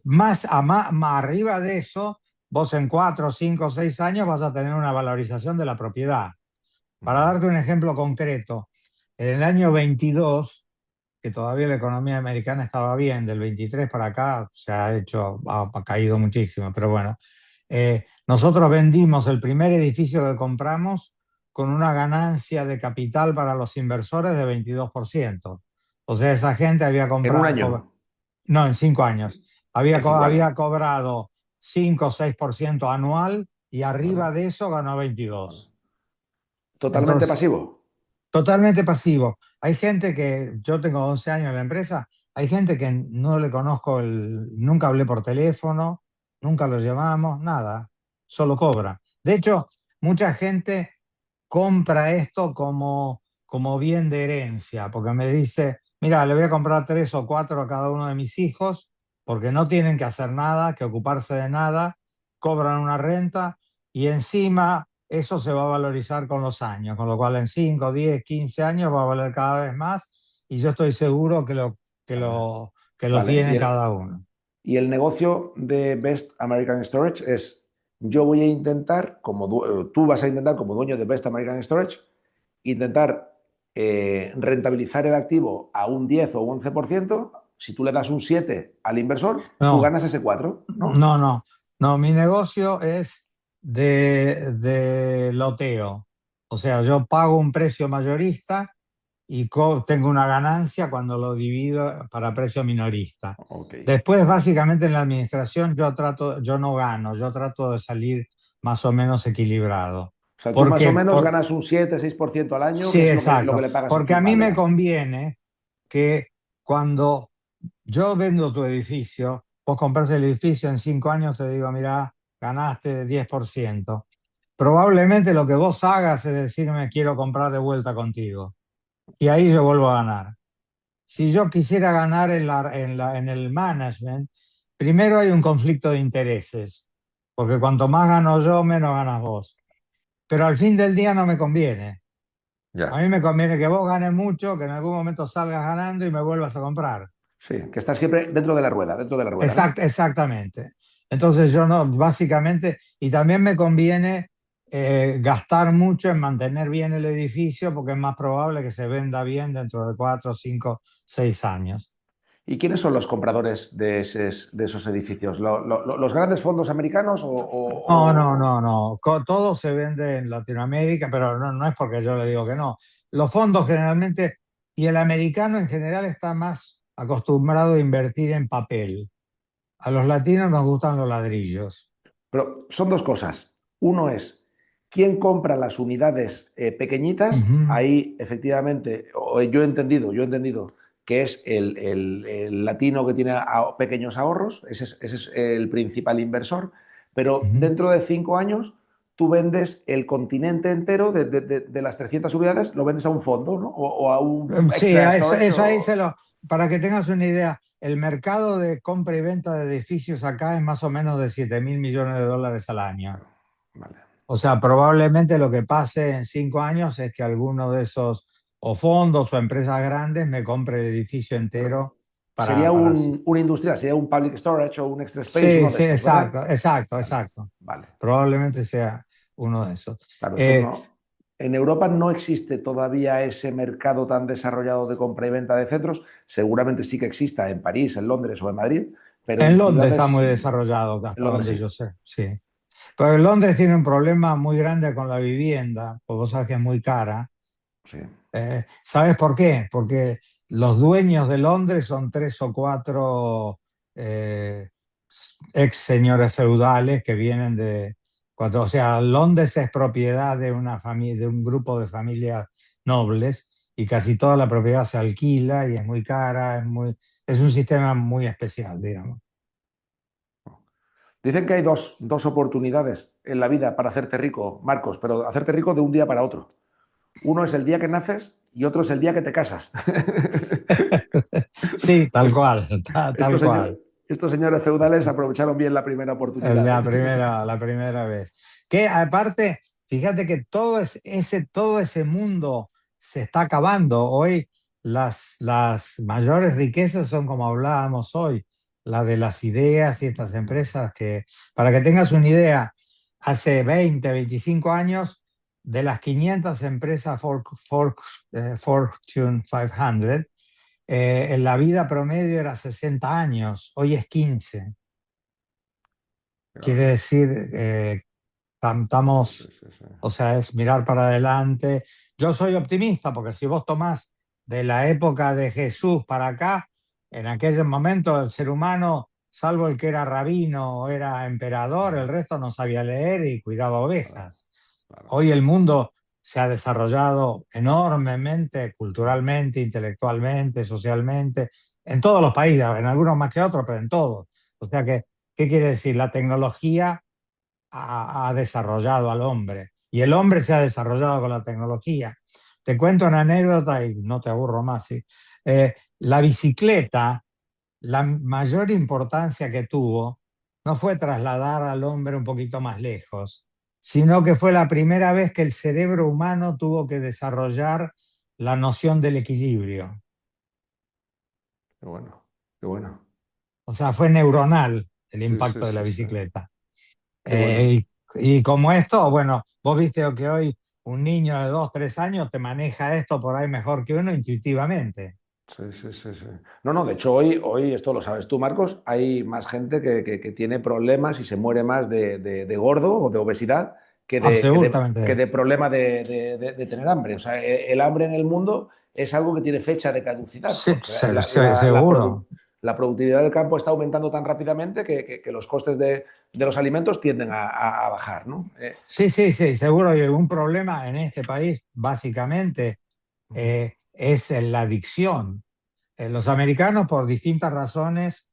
más arriba de eso, vos en 4, 5, 6 años vas a tener una valorización de la propiedad. Para darte un ejemplo concreto, en el año 22, que todavía la economía americana estaba bien, del 23 para acá se ha hecho, ha caído muchísimo, pero bueno, nosotros vendimos el primer edificio que compramos con una ganancia de capital para los inversores de 22%. O sea, esa gente había en un comprado, año, no, en 5 años, en 5 años. había cobrado 5 o 6% anual y Vale, arriba de eso ganó vale. 22. Totalmente Entonces, pasivo. totalmente pasivo. Hay gente que, yo tengo 11 años en la empresa, hay gente que no le conozco, nunca hablé por teléfono, nunca lo llamamos, nada, solo cobra. De hecho, mucha gente compra esto como bien de herencia, porque me dice, mira, le voy a comprar 3 o 4 a cada uno de mis hijos, porque no tienen que hacer nada, que ocuparse de nada, cobran una renta y encima eso se va a valorizar con los años, con lo cual en 5, 10, 15 años va a valer cada vez más y yo estoy seguro Vale, que lo vale. tiene cada uno. Y el negocio de Best American Storage es, yo voy a intentar, tú vas a intentar como dueño de Best American Storage, intentar rentabilizar el activo a un 10 o 11%. Si tú le das un 7 al inversor, tú No, ganas ese 4, ¿no? no, no, no, mi negocio es de loteo. O sea, yo pago un precio mayorista y tengo una ganancia cuando lo divido para precio minorista. Ok. Después, básicamente en la administración yo no gano, yo trato de salir más o menos equilibrado. O sea, tú ¿Por más o qué? menos ganas un 7, 6% al año, Sí, que es lo que exacto. le pagas a Porque tu a mí padre. me conviene que cuando yo vendo tu edificio, vos compras el edificio en 5 años, te digo, mira, ganaste 10%. Probablemente lo que vos hagas es decirme, quiero comprar de vuelta contigo. Y ahí yo vuelvo a ganar. Si yo quisiera ganar en el management, primero hay un conflicto de intereses, porque cuanto más gano yo, menos ganas vos. Pero al fin del día no me conviene. A Ya. mí me conviene que vos ganes mucho, que en algún momento salgas ganando y me vuelvas a comprar. Sí, que estás siempre dentro de la rueda, ¿no? Exactamente. Entonces yo no, básicamente, y también me conviene gastar mucho en mantener bien el edificio porque es más probable que se venda bien dentro de 4, 5, 6 años. ¿Y quiénes son los compradores de esos edificios? ¿Los grandes fondos americanos No, no, no, no. Todo se vende en Latinoamérica, pero no, no es porque yo le digo que no. Los fondos generalmente, y el americano en general está más acostumbrado a invertir en papel. A los latinos nos gustan los ladrillos. Pero son dos cosas. Uno es, ¿quién compra las unidades pequeñitas? Ujú, Ahí, efectivamente, yo he entendido que es el latino que tiene pequeños ahorros, ese es el principal inversor, pero ujú. dentro de 5 años tú vendes el continente entero de las 300 unidades, lo vendes a un fondo, ¿no? O a un Sí, extra storage eso ahí o... para que tengas una idea, el mercado de compra y venta de edificios acá es más o menos de 7.000 millones de dólares al año. Vale. O sea, probablemente lo que pase en 5 años es que alguno de esos o fondos o empresas grandes me compre el edificio entero Sería para... un industrial, sería un public storage o un extra space, Sí, uno de sí, estos, ¿verdad? exacto, exacto, Vale, exacto. vale. Probablemente sea uno de esos. Claro, eso Eh, no. En Europa no existe todavía ese mercado tan desarrollado de compra y venta de centros. Seguramente sí que exista en París, en Londres o en Madrid, pero en en Londres está ciudades, muy desarrollado, en hasta Londres donde yo sí. sé, sí. Pero Londres tiene un problema muy grande con la vivienda, porque vos sabés que es muy cara. Sí, ¿Sabes por qué? Porque los dueños de Londres son tres o cuatro eh, ex señores feudales que vienen de cuatro. O sea, Londres es propiedad de una familia, de un grupo de familias nobles y casi toda la propiedad se alquila y es muy cara, es un sistema muy especial, digamos. dicen que hay dos oportunidades en la vida para hacerte rico, Marcos, pero hacerte rico de un día para otro. Uno es el día que naces y otro es el día que te casas. Sí, tal Pues cual, tal estos, cual. estos señores feudales aprovecharon bien la primera oportunidad. La primera vez. Que aparte, fíjate que todo ese mundo se está acabando. Hoy las mayores riquezas son como hablábamos hoy, la de las ideas y estas empresas que, para que tengas una idea, hace 20, 25 años, de las 500 empresas Fortune 500, en la vida promedio era 60 años, hoy es 15. Quiere decir, Sí, sí, estamos, sí, sí. o sea, es mirar para adelante. Yo soy optimista porque si vos tomás de la época de Jesús para acá, en aquel momento el ser humano, salvo el que era rabino o era emperador, el resto no sabía leer y cuidaba Claro, ovejas. claro. Hoy el mundo se ha desarrollado enormemente, culturalmente, intelectualmente, socialmente, en todos los países, en algunos más que otros, pero en todos. O sea que, ¿qué quiere decir? La tecnología ha desarrollado al hombre y el hombre se ha desarrollado con la tecnología. Te cuento una anécdota y no te aburro más, ¿sí? La bicicleta, la mayor importancia que tuvo no fue trasladar al hombre un poquito más lejos, sino que fue la primera vez que el cerebro humano tuvo que desarrollar la noción del equilibrio. Qué bueno, qué bueno. O sea, fue neuronal el Sí, sí, impacto de la sí, sí. bicicleta. Qué bueno. Y como esto, bueno, vos viste que hoy un niño de 2, 3 años te maneja esto por ahí mejor que uno intuitivamente. Sí, sí, sí, sí. No, no, de hecho hoy, esto lo sabes tú, Marcos, hay más gente que tiene problemas y se muere más de gordo o de obesidad que Absolutamente. de problema de tener hambre. O sea, el hambre en el mundo es algo que tiene fecha de caducidad, Sí, porque la seguro. la productividad del campo está aumentando tan rápidamente que los costes de los alimentos tienden a bajar, ¿no? Sí, sí, sí, seguro. Y un problema en este país, básicamente, es la adicción. Los americanos, por distintas razones,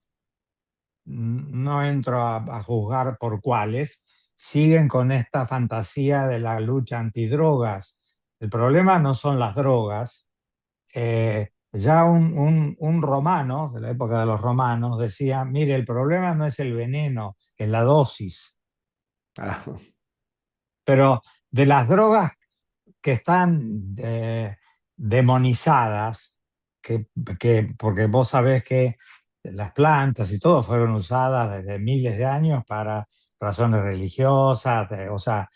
no entro a juzgar por cuáles, siguen con esta fantasía de la lucha antidrogas. El problema no son las drogas. Ya un romano, de la época de los romanos, decía, mire, el problema no es el veneno, es la dosis. Ah, Pero de las drogas que están demonizadas, que, porque vos sabés que las plantas y todo fueron usadas desde miles de años para razones religiosas, o sea,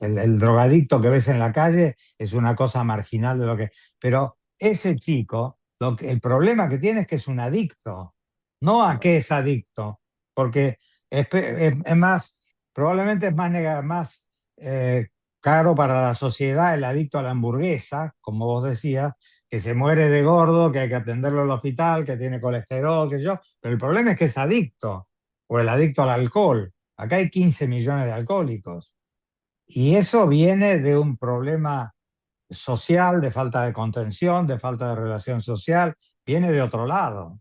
el drogadicto que ves en la calle es una cosa marginal de lo que... Pero ese chico, el problema que tiene es que es un adicto, no a qué claro. es adicto, porque es más, probablemente es más eh, caro para la sociedad el adicto a la hamburguesa, como vos decías, que se muere de gordo, que hay que atenderlo al hospital, que tiene colesterol, que yo, pero el problema es que es adicto, o el adicto al alcohol. Acá hay 15 millones de alcohólicos. Y eso viene de un problema social, de falta de contención, de falta de relación social, viene de otro lado.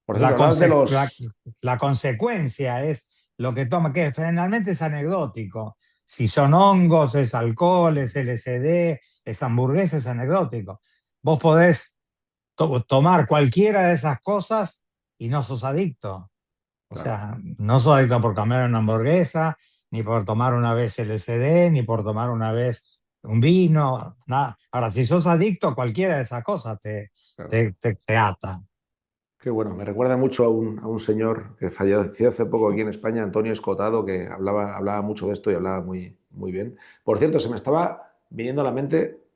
Por La, cierto, hablabas de la, los... la consecuencia es lo que toma, que generalmente es anecdótico. Si son hongos, es alcohol, es LSD, es hamburguesa, es anecdótico. Vos podés tomar cualquiera de esas cosas y no sos adicto. O Claro. sea, no sos adicto por comer una hamburguesa, ni por tomar una vez LSD, ni por tomar una vez un vino, nada. Ahora, si sos adicto a cualquiera de esas cosas, Claro. te ata. Qué bueno, me recuerda mucho a un señor que falleció hace poco aquí en España, Antonio Escotado, que hablaba mucho de esto y hablaba muy bien. Por cierto, se me estaba viniendo a la mente,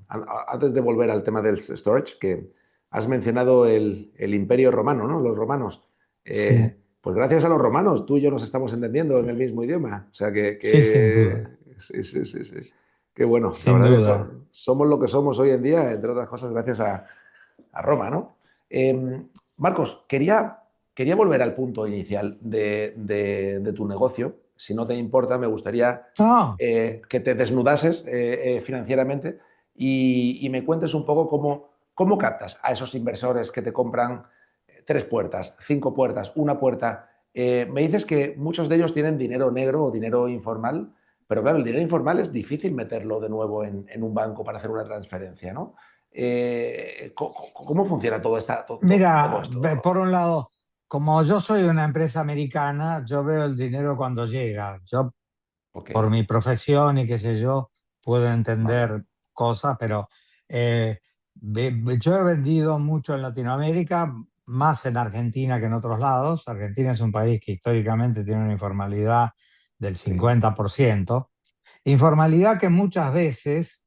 antes de volver al tema del storage, que has mencionado el Imperio Romano, ¿no? Los romanos. Sí, Pues gracias a los romanos, tú y yo nos estamos entendiendo en el mismo idioma. O sea sí, sin duda, sí, sí, sí, sí. Qué bueno, la sin verdad que duda. somos lo que somos hoy en día, entre otras cosas, gracias a Roma, ¿no? Marcos, quería volver al punto inicial de tu negocio. Si no te importa, me gustaría No, que te desnudases financieramente y me cuentes un poco cómo captas a esos inversores que te compran tres puertas, cinco puertas, una puerta. Me dices que muchos de ellos tienen dinero negro o dinero informal, pero claro, el dinero informal es difícil meterlo de nuevo en un banco para hacer una transferencia, ¿no? ¿Cómo funciona todo mira, esto? por un lado, como yo soy una empresa americana, yo veo el dinero cuando llega. Yo, Ok, por mi profesión y qué sé yo, puedo vale, entender cosas, pero yo he vendido mucho en Latinoamérica, más en Argentina que en otros lados. Argentina es un país que históricamente tiene una informalidad del sí. 50%, informalidad que muchas veces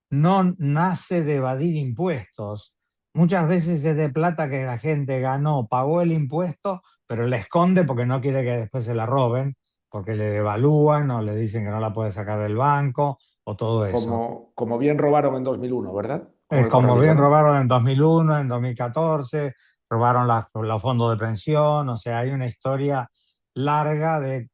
no nace de evadir impuestos. Muchas veces es de plata que la gente ganó, pagó el impuesto, pero la esconde porque no quiere que después se la roben, porque le devalúan o le dicen que no la puede sacar del banco o todo eso. Como bien robaron en 2001, ¿verdad? Con Es el como corralito, bien ¿no? robaron en 2001, en 2014, robaron los fondos de pensión, o sea, hay una historia larga de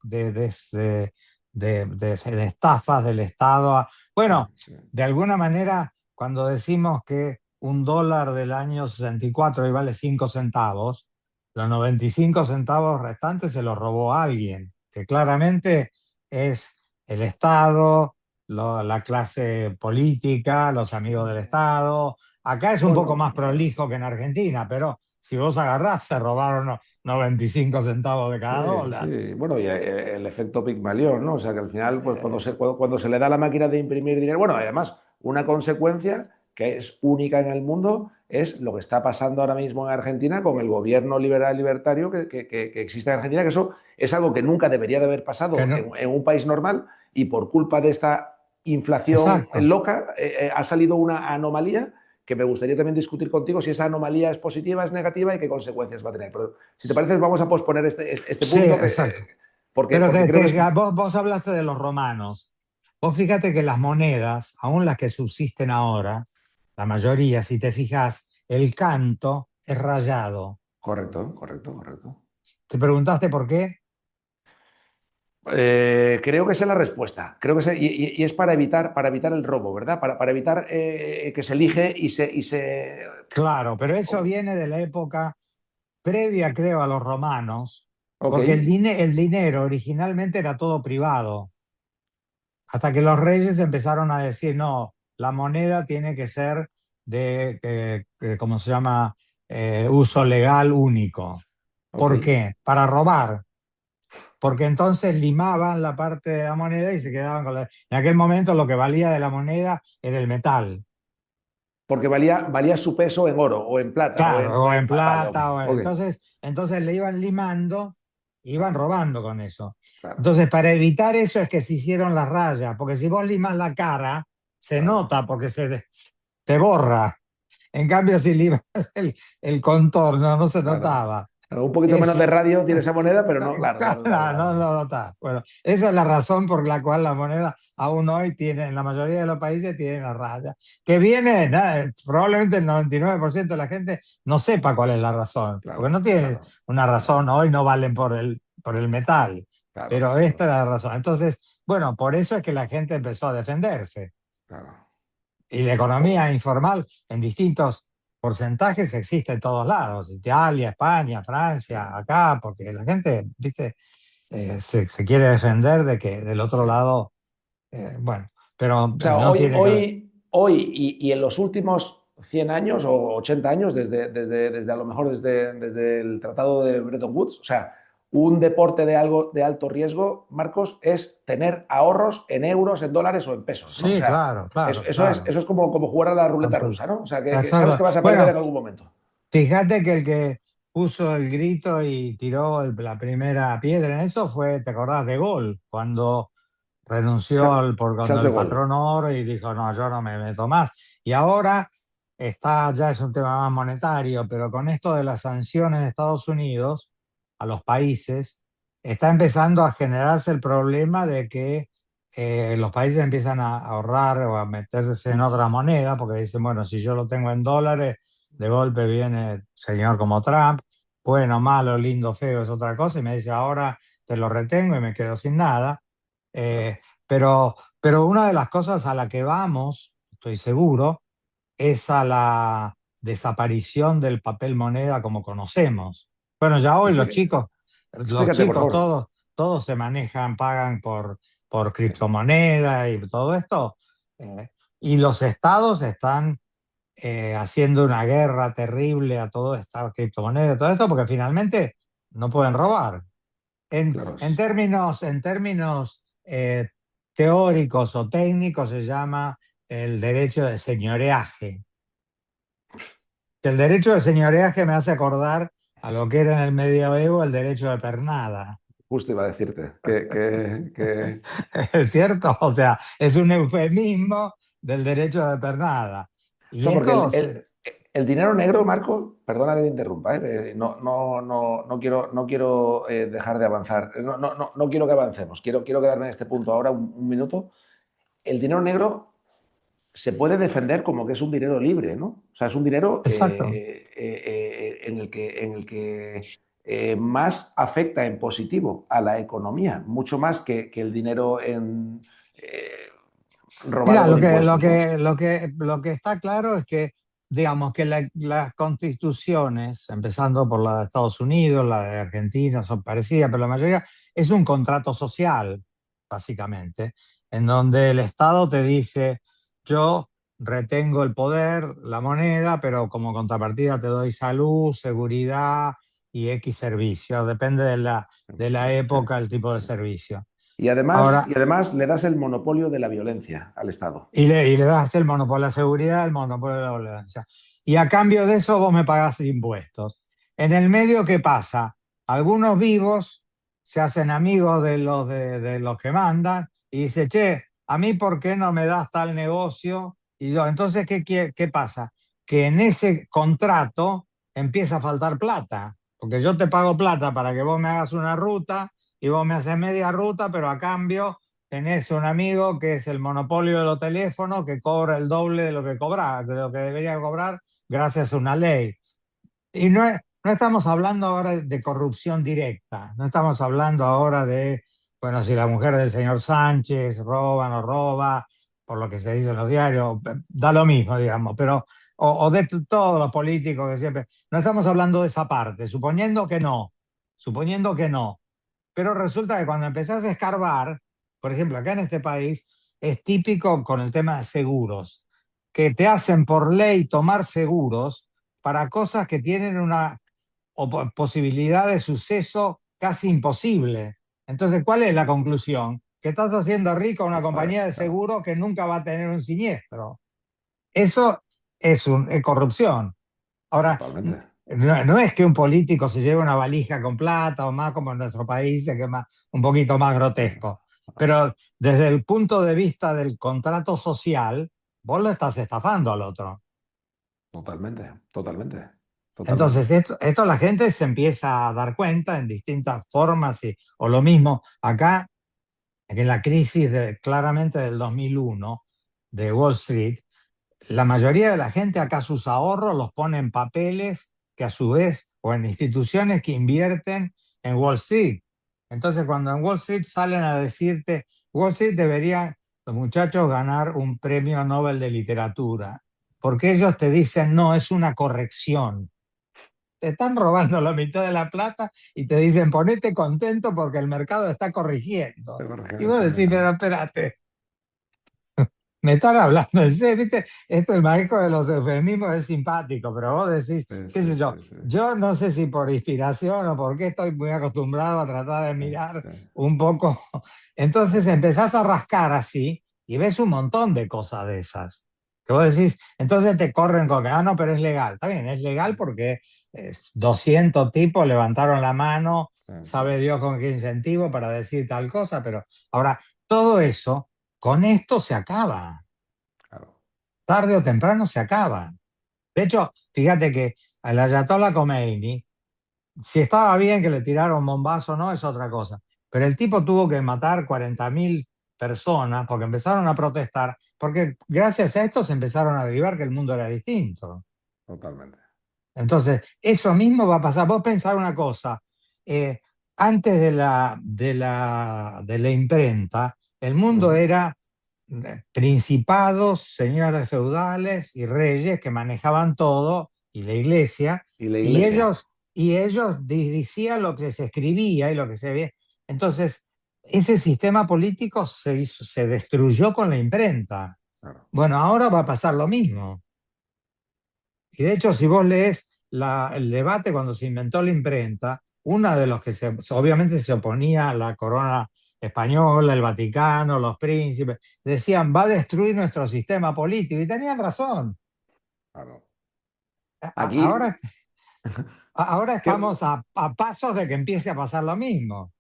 estafas del Estado. Sí, Bueno, sí. de alguna manera, cuando decimos que un dólar del año 64 hoy vale 5 centavos, los 95 centavos restantes se los robó alguien, que claramente es el Estado, la clase política, los amigos del Estado. Acá es un poco Bueno, más prolijo que en Argentina, pero si vos agarrás, se robaron 95 centavos de cada sí, dólar. sí. Bueno, y el efecto Pigmalión, ¿no? O sea, que al final, pues Es- cuando se le da la máquina de imprimir dinero, bueno, además, una consecuencia que es única en el mundo es lo que está pasando ahora mismo en Argentina con el gobierno liberal libertario que existe en Argentina, que eso es algo que nunca debería de haber que pasado no, en un país normal y por culpa de esta inflación exacto. loca ha salido una anomalía que me gustaría también discutir contigo si esa anomalía es positiva, es negativa y qué consecuencias va a tener. Pero si te parece, vamos a posponer este Sí, punto exacto. porque creo que es... Vos hablaste de los romanos. Vos fíjate que las monedas, aun las que subsisten ahora, la mayoría, si te fijas, el canto es rayado. Correcto, correcto, correcto. ¿Te preguntaste por qué? Creo que esa es la respuesta. Creo que y es para evitar el robo, ¿verdad? Para evitar que se elige y se... Claro, pero eso ¿Cómo? viene de la época previa, creo, a los romanos, Ok, porque el dinero originalmente era todo privado, hasta que los reyes empezaron a decir, no, la moneda tiene que ser ¿cómo se llama? Uso legal único. ok. ¿Por qué? Para robar, porque entonces limaban la parte de la moneda y se quedaban con la... En aquel momento lo que valía de la moneda era el metal. Porque valía su peso en oro o en plata Claro, o en Vale, ok, plata, ok. entonces le iban limando, iban Claro, robando con eso. claro, Entonces, para evitar eso es que se hicieron las rayas, porque si vos limas la cara, se claro. nota porque se borra. En cambio, si limas el contorno, no se Claro. notaba. Claro, un poquito menos de Es, radio tiene esa moneda, pero no, claro, claro, claro, no, no, claro. no está. Bueno, esa es la razón por la cual la moneda aún hoy tiene, en la mayoría de los países, tiene la raya. Que viene, nada, probablemente el 99% de la gente no sepa cuál es la razón, porque Claro, no tiene claro, una razón, claro, hoy no valen por el metal, claro, pero esta claro, es la razón. Entonces, bueno, por eso es que la gente empezó a defenderse. claro. Y la economía informal en distintos porcentajes existe en todos lados, Italia, España, Francia, Sí. acá, porque la gente, viste, se quiere defender de que del otro Sí. lado, bueno, pero O sea, no tiene que ver. hoy y en los últimos 100 años o 80 años, desde a lo mejor desde el Tratado de Bretton Woods, o sea, un deporte de algo de alto riesgo, Marcos, es tener ahorros en euros, en dólares o en pesos, ¿no? O Sí, sea, claro, claro, eso claro. es como jugar a la ruleta rusa, ¿no? O sea, que sabes Exacto. que vas a perder Bueno, en algún momento. fíjate que el que puso el grito y tiró la primera piedra en eso fue, ¿te acordás de Gaulle? Cuando renunció cuando Charles de el Gaulle. patrón oro y dijo, no, yo no me meto más. Y ahora ya es un tema más monetario, pero con esto de las sanciones de Estados Unidos a los países, está empezando a generarse el problema de que los países empiezan a ahorrar o a meterse en otra moneda, porque dicen, bueno, si yo lo tengo en dólares, de golpe viene el señor como Trump, bueno, malo, lindo, feo, es otra cosa, y me dice, ahora te lo retengo y me quedo sin nada. Claro. Eh, pero una de las cosas a la que vamos, estoy seguro, es a la desaparición del papel moneda como conocemos. Bueno, ya hoy los Explícate, por chicos favor. todos se manejan, pagan por criptomoneda y todo esto. eh, y los estados están haciendo una guerra terrible a toda esta criptomoneda, todo esto, porque finalmente no pueden robar. Claro. En términos teóricos o técnicos se llama el derecho de señoreaje. Que el derecho de señoreaje me hace acordar a lo que era en el medioevo el derecho de pernada. Justo iba a decirte que ¿Es cierto? O sea, es un eufemismo del derecho de pernada. O Y sea, porque esto, el dinero negro, Marco, perdona que te interrumpa, no quiero dejar de avanzar, no quiero que avancemos, quiero quedarme en este punto ahora un minuto. El dinero negro se puede defender como que es un dinero libre, ¿no? O sea, es un dinero exacto. en el que más afecta en positivo a la economía, mucho más que el dinero eh, robado Mira, con impuestos, ¿no? lo que está claro es que, digamos, que las constituciones, empezando por la de Estados Unidos, la de Argentina, son parecidas, pero la mayoría es un contrato social, básicamente, en donde el Estado te dice, yo retengo el poder, la moneda, pero como contrapartida te doy salud, seguridad y X servicio, depende de la época, el tipo de servicio. Y Ahora, además le das el monopolio de la violencia al Estado. y le das el monopolio de la seguridad, el monopolio de la violencia. Y a cambio de eso vos me pagás impuestos. En el medio, ¿qué pasa? Algunos vivos se hacen amigos de los que mandan y dicen, che, a mí ¿por qué no me das tal negocio? Y yo, entonces, ¿qué pasa? Que en ese contrato empieza a faltar plata, porque yo te pago plata para que vos me hagas una ruta y vos me haces media ruta, pero a cambio tenés un amigo que es el monopolio de los teléfonos que cobra el doble de lo que cobra, de lo que debería cobrar gracias a una ley. Y no estamos hablando ahora de corrupción directa, no estamos hablando ahora de, bueno, si la mujer del señor Sánchez roba o no roba, por lo que se dice en los diarios, da lo mismo, digamos, pero, o de todos los políticos que siempre, no estamos hablando de esa parte, suponiendo que no. Pero resulta que cuando empezás a escarbar, por ejemplo, acá en este país, es típico con el tema de seguros, que te hacen por ley tomar seguros para cosas que tienen una posibilidad de suceso casi imposible. Entonces, ¿cuál es la conclusión? Que estás haciendo rico a una compañía de Claro, seguros que nunca va a tener un siniestro. Eso es corrupción. Ahora, totalmente. no es que un político se lleve una valija con plata o más como en nuestro país, que es un poquito más grotesco. Pero desde el punto de vista del contrato social, vos lo estás estafando al otro. Totalmente, totalmente, totalmente. Entonces, esto la gente se empieza a dar cuenta en distintas formas, o lo mismo acá, en la crisis claramente del 2001 de Wall Street, la mayoría de la gente acá sus ahorros los pone en papeles que a su vez, o en instituciones que invierten en Wall Street. Entonces, cuando en Wall Street salen a decirte, Wall Street debería, los muchachos, ganar un premio Nobel de literatura, porque ellos te dicen, no, es una corrección. te están robando la mitad de la plata y te dicen ponete contento porque el mercado está corrigiendo. Y vos decís, pero espérate, me están hablando en serio, ¿viste? Esto, el manejo de los eufemismos es simpático, pero vos decís, Sí, qué sí, sé yo, sí, sí, yo no sé si por inspiración o porque estoy muy acostumbrado a tratar de sí, mirar sí, un poco. Entonces empezás a rascar así y ves un montón de cosas de esas. Que vos decís, entonces te corren con que, ah, no, pero es legal. Está bien, es legal porque 200 tipos levantaron la mano, sí, sí, sabe Dios con qué incentivo para decir tal cosa, pero ahora, todo eso con esto se acaba, claro, tarde o temprano se acaba. De hecho, fíjate que al Ayatollah Khomeini, si estaba bien que le tiraron bombazo o no, es otra cosa. Pero el tipo tuvo que matar 40.000 personas porque empezaron a protestar, porque gracias a esto se empezaron a derivar que el mundo era distinto. totalmente. Entonces, eso mismo va a pasar. Vos pensar una cosa, eh, antes de la imprenta, el mundo Ujú. era principados, señores feudales y reyes que manejaban todo, y la iglesia, Y la y iglesia, ellos decían lo que se escribía y lo que se veía. Entonces, ese sistema político se destruyó con la imprenta. claro. Bueno, ahora va a pasar lo mismo. Y de hecho, si vos lees el debate cuando se inventó la imprenta, uno de los que obviamente se oponía a la corona española, el Vaticano, los príncipes, decían, va a destruir nuestro sistema político. Y tenían razón. Claro. Aquí, Ahora, ahora qué, estamos a pasos de que empiece a pasar lo mismo.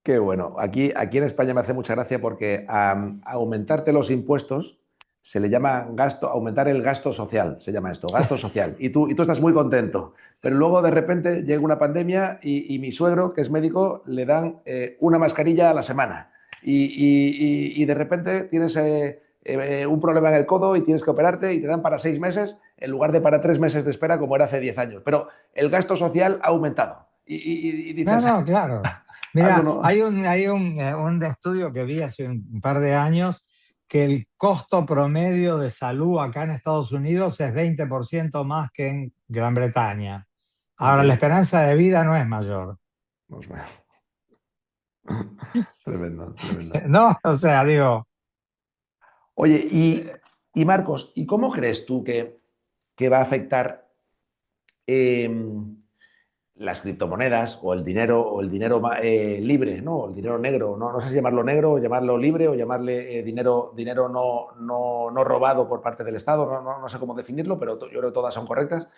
qué bueno. Aquí en España me hace mucha gracia porque a aumentarte los impuestos se le llama gasto, aumentar el gasto social, se llama esto, gasto social. Y tú estás muy contento. Pero luego de repente llega una pandemia y mi suegro, que es médico, le dan una mascarilla a la semana. Y de repente tienes un problema en el codo y tienes que operarte y te dan para 6 meses en lugar de para 3 meses de espera como era hace 10 años. Pero el gasto social ha aumentado. Y No, dices, no, claro. algo Mira, no. hay un estudio que vi hace un par de años que el costo promedio de salud acá en Estados Unidos es 20% más que en Gran Bretaña. Ahora, la Increíble. esperanza de vida no es mayor. Pues bueno. Tremendo, tremendo. No, o sea, digo, Oye, y Marcos, ¿y cómo crees tú que va a afectar eh, las criptomonedas o el dinero libre, ¿no? O el dinero negro, no, no sé si llamarlo negro o llamarlo libre o llamarle dinero no robado por parte del Estado, no sé cómo definirlo, pero yo creo que todas son correctas.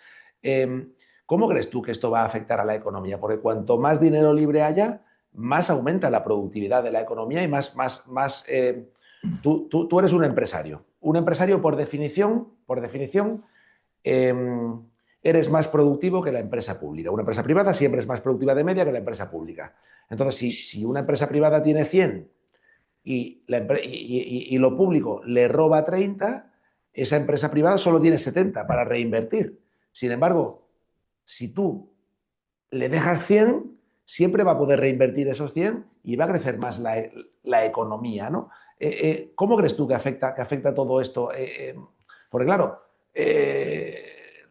Eh, ¿Cómo crees tú que esto va a afectar a la economía? Porque cuanto más dinero libre haya, más aumenta la productividad de la economía y tú eres un empresario. Un empresario, por definición, eh, eres más productivo que la empresa pública. Una empresa privada siempre es más productiva de media que la empresa pública. Entonces, si una empresa privada tiene 100 y lo público le roba 30, esa empresa privada solo tiene 70 para reinvertir. Sin embargo, si tú le dejas 100, siempre va a poder reinvertir esos 100 y va a crecer más la economía, ¿no? ¿Cómo crees tú que afecta todo esto? Porque claro,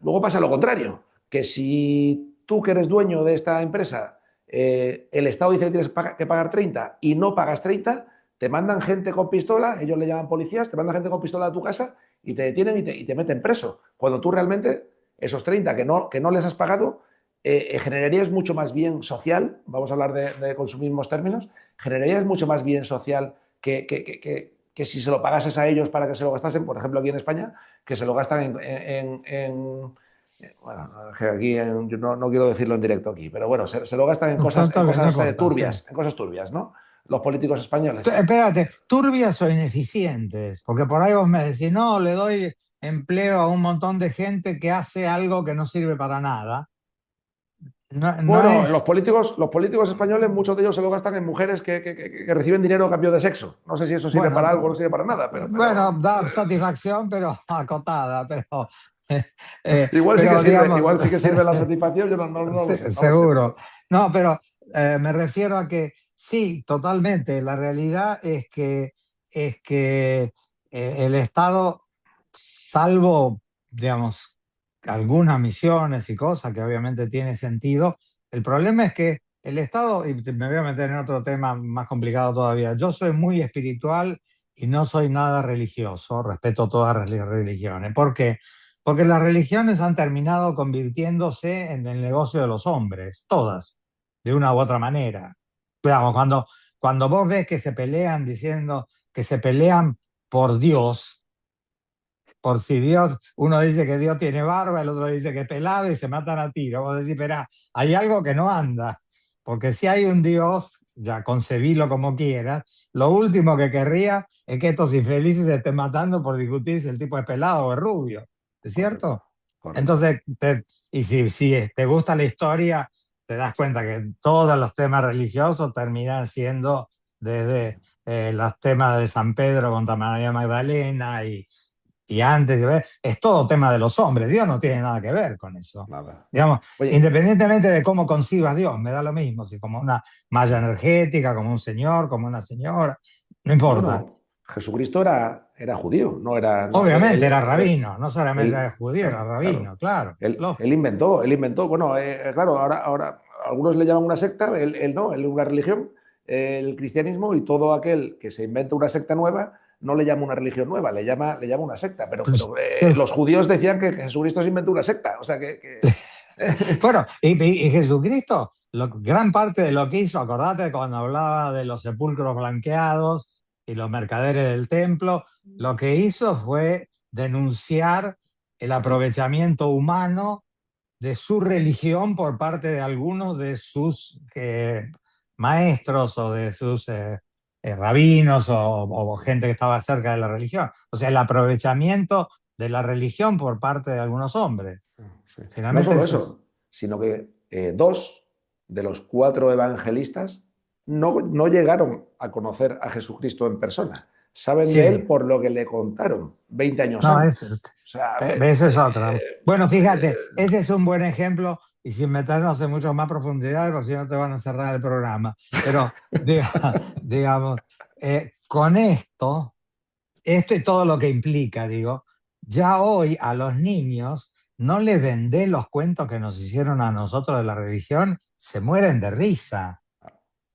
luego pasa lo contrario, que si tú que eres dueño de esta empresa, el Estado dice que tienes que pagar 30 y no pagas 30, te mandan gente con pistola, ellos le llaman policías, te mandan gente con pistola a tu casa y te detienen y te meten preso, cuando tú realmente esos 30 que no les has pagado generarías mucho más bien social, vamos a hablar de consumismos términos, generarías mucho más bien social que si se lo pagases a ellos para que se lo gastasen, por ejemplo, aquí en España, que se lo gastan bueno, yo no quiero decirlo en directo aquí, pero bueno, se lo gastan en cosas, está en bien, no cosas importa, sí. turbias, en cosas turbias, ¿no? Los políticos españoles. Espérate, turbias o ineficientes, porque por ahí vos me decís, no, le doy empleo a un montón de gente que hace algo que no sirve para nada. No, no Bueno, es. los políticos españoles, muchos de ellos se lo gastan en mujeres que reciben dinero a cambio de sexo. No sé si eso sirve para Bueno, algo o no sirve para nada, bueno, da satisfacción, pero acotada, pero, igual sí que pero sirve, digamos, igual sí que sirve la satisfacción, yo no lo sé, no lo sé, seguro. No, pero me refiero a que sí, totalmente. La realidad es que el Estado, salvo, digamos, algunas misiones y cosas que obviamente tiene sentido. El problema es que el Estado, y me voy a meter en otro tema más complicado todavía, yo soy muy espiritual y no soy nada religioso, respeto todas las religiones. ¿Por qué? Porque las religiones han terminado convirtiéndose en el negocio de los hombres, todas, de una u otra manera. Digamos, cuando vos ves que se pelean diciendo que se pelean por Dios, por si Dios, uno dice que Dios tiene barba, el otro dice que es pelado y se matan a tiro. Vos decís, espera, hay algo que no anda, porque si hay un Dios, ya concebílo como quieras, lo último que querría es que estos infelices se estén matando por discutir si el tipo es pelado o es rubio, ¿es cierto? Correcto, correcto. Entonces, y si te gusta la historia, te das cuenta que todos los temas religiosos terminan siendo desde los temas de San Pedro contra María Magdalena y antes, es todo tema de los hombres. Dios no tiene nada que ver con eso. Nada. Digamos, Oye, independientemente de cómo concibas Dios, me da lo mismo, si como una malla energética, como un señor, como una señora, no importa. bueno, Jesucristo era judío, no era, no, Obviamente era rabino, no solamente era él- judío, era claro, rabino, claro. claro, lógico. Él inventó, bueno, claro, ahora algunos le llaman una secta, él no, él una religión, el cristianismo, y todo aquel que se inventa una secta nueva no le llama una religión nueva, le llama una secta, pero los judíos decían que Jesucristo se inventó una secta, o sea Bueno, y Jesucristo, gran parte de lo que hizo, acordate cuando hablaba de los sepulcros blanqueados y los mercaderes del templo, lo que hizo fue denunciar el aprovechamiento humano de su religión por parte de algunos de sus maestros o de sus rabinos o gente que estaba cerca de la religión. O sea, el aprovechamiento de la religión por parte de algunos hombres. sí. No Finalmente solo eso es. eso, sino que dos de los cuatro evangelistas no llegaron a conocer a Jesucristo en persona. Saben de Sí, él por lo que le contaron 20 años no, antes. O sea, esa es otra. Bueno, fíjate, ese es un buen ejemplo y sin meternos en mucho más profundidad, porque si no te van a cerrar el programa. Pero digamos, con esto y todo lo que implica, digo, ya hoy a los niños no les vendé los cuentos que nos hicieron a nosotros de la religión, se mueren de risa.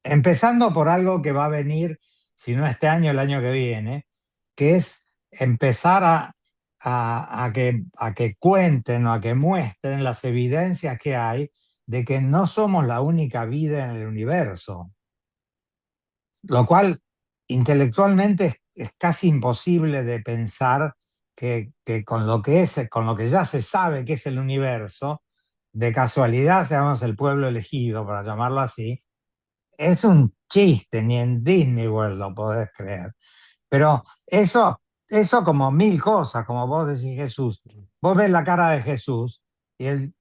Empezando por algo que va a venir, si no este año, el año que viene, que es empezar a que cuenten o a que muestren las evidencias que hay de que no somos la única vida en el universo, lo cual intelectualmente es casi imposible de pensar que con lo que ya se sabe que es el universo, de casualidad seamos el pueblo elegido, para llamarlo así, es un chiste, ni en Disney World lo podés creer. Pero eso como mil cosas, como vos decís Jesús. Vos ves la cara de Jesús y él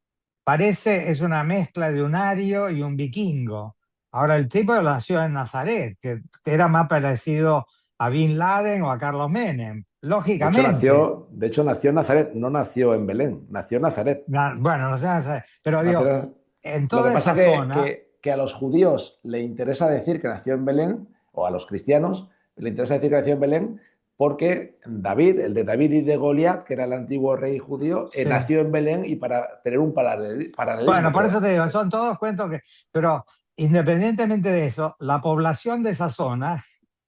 es una mezcla de un ario y un vikingo. Ahora, el tipo nació en Nazaret, que era más parecido a Bin Laden o a Carlos Menem, lógicamente. de hecho, nació en Nazaret, no nació en Belén, nació en Nazaret. Bueno, no sé, pero digo, Nació- en Lo que toda pasa esa zona, que a los judíos le interesa decir que nació en Belén, o a los cristianos le interesa decir que nació en Belén, porque David, el de David y de Goliat, que era el antiguo rey judío, sí. nació en Belén y para tener un paralelismo. Bueno, por Pero eso te digo, son todos cuentos que, pero independientemente de eso, la población de esa zona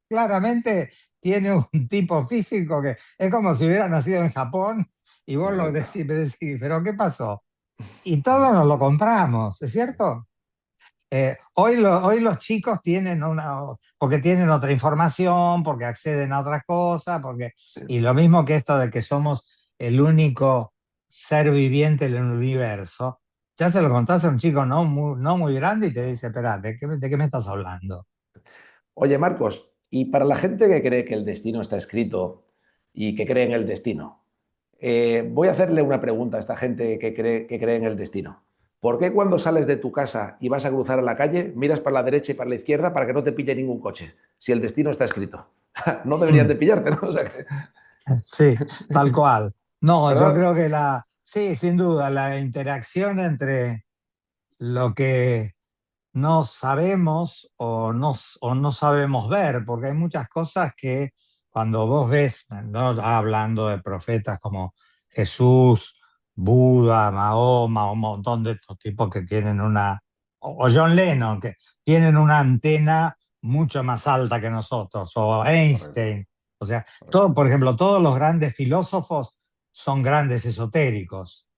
claramente tiene un tipo físico que es como si hubiera nacido en Japón y vos lo correcto. decís, me decís, pero ¿qué pasó? Y todos nos lo compramos, ¿es cierto? Hoy los chicos tienen porque tienen otra información, porque acceden a otras cosas, y lo mismo que esto de que somos el único ser viviente en el universo, ya se lo contás a un chico no muy grande y te dice, espera, ¿de qué me estás hablando? Oye, Marcos, y para la gente que cree que el destino está escrito y que cree en el destino, voy a hacerle una pregunta a esta gente que cree en el destino. ¿Por qué cuando sales de tu casa y vas a cruzar a la calle, miras para la derecha y para la izquierda para que no te pille ningún coche? Si el destino está escrito. No deberían de pillarte, ¿no? O sea Sí, tal cual. No, yo ¿verdad? creo que sí, sin duda, la interacción entre lo que no sabemos o no sabemos ver, porque hay muchas cosas que cuando vos ves, ¿no? Hablando de profetas como Jesús Buda, Mahoma, un montón de estos tipos que tienen o John Lennon, que tienen una antena mucho más alta que nosotros, o Correcto, Einstein. O sea, correcto. por ejemplo, todos los grandes filósofos son grandes esotéricos.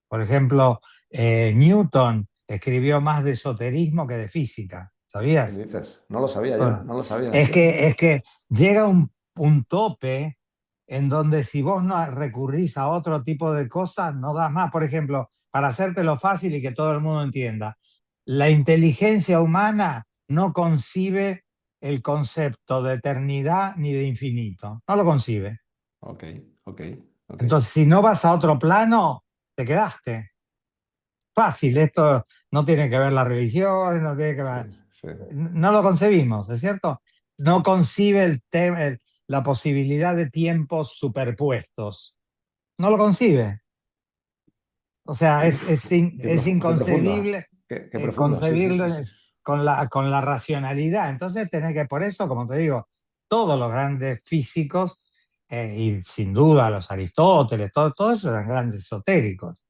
Por ejemplo, Newton escribió más de esoterismo que de física, ¿Qué ¿sabías? dices? No lo sabía yo, Bueno, no lo sabía, es hostia. que llega un tope en donde si vos no recurrís a otro tipo de cosas, no das más. Por ejemplo, para hacértelo fácil y que todo el mundo entienda, la inteligencia humana no concibe el concepto de eternidad ni de infinito. No lo concibe. Ok, ok, ok. Entonces, si no vas a otro plano, te quedaste. Fácil, esto no tiene que ver la religión, no tiene que Sí, ver, sí. no lo concebimos, ¿es cierto? No concibe la posibilidad de tiempos superpuestos. No lo concibe. O sea, Uf, es qué profundo, inconcebible qué profundo, sí, sí, sí, concebirlo sí. con la racionalidad. Entonces, tenés que, por eso, como te digo, todos los grandes físicos, y sin duda los Aristóteles, todo eso eran grandes esotéricos.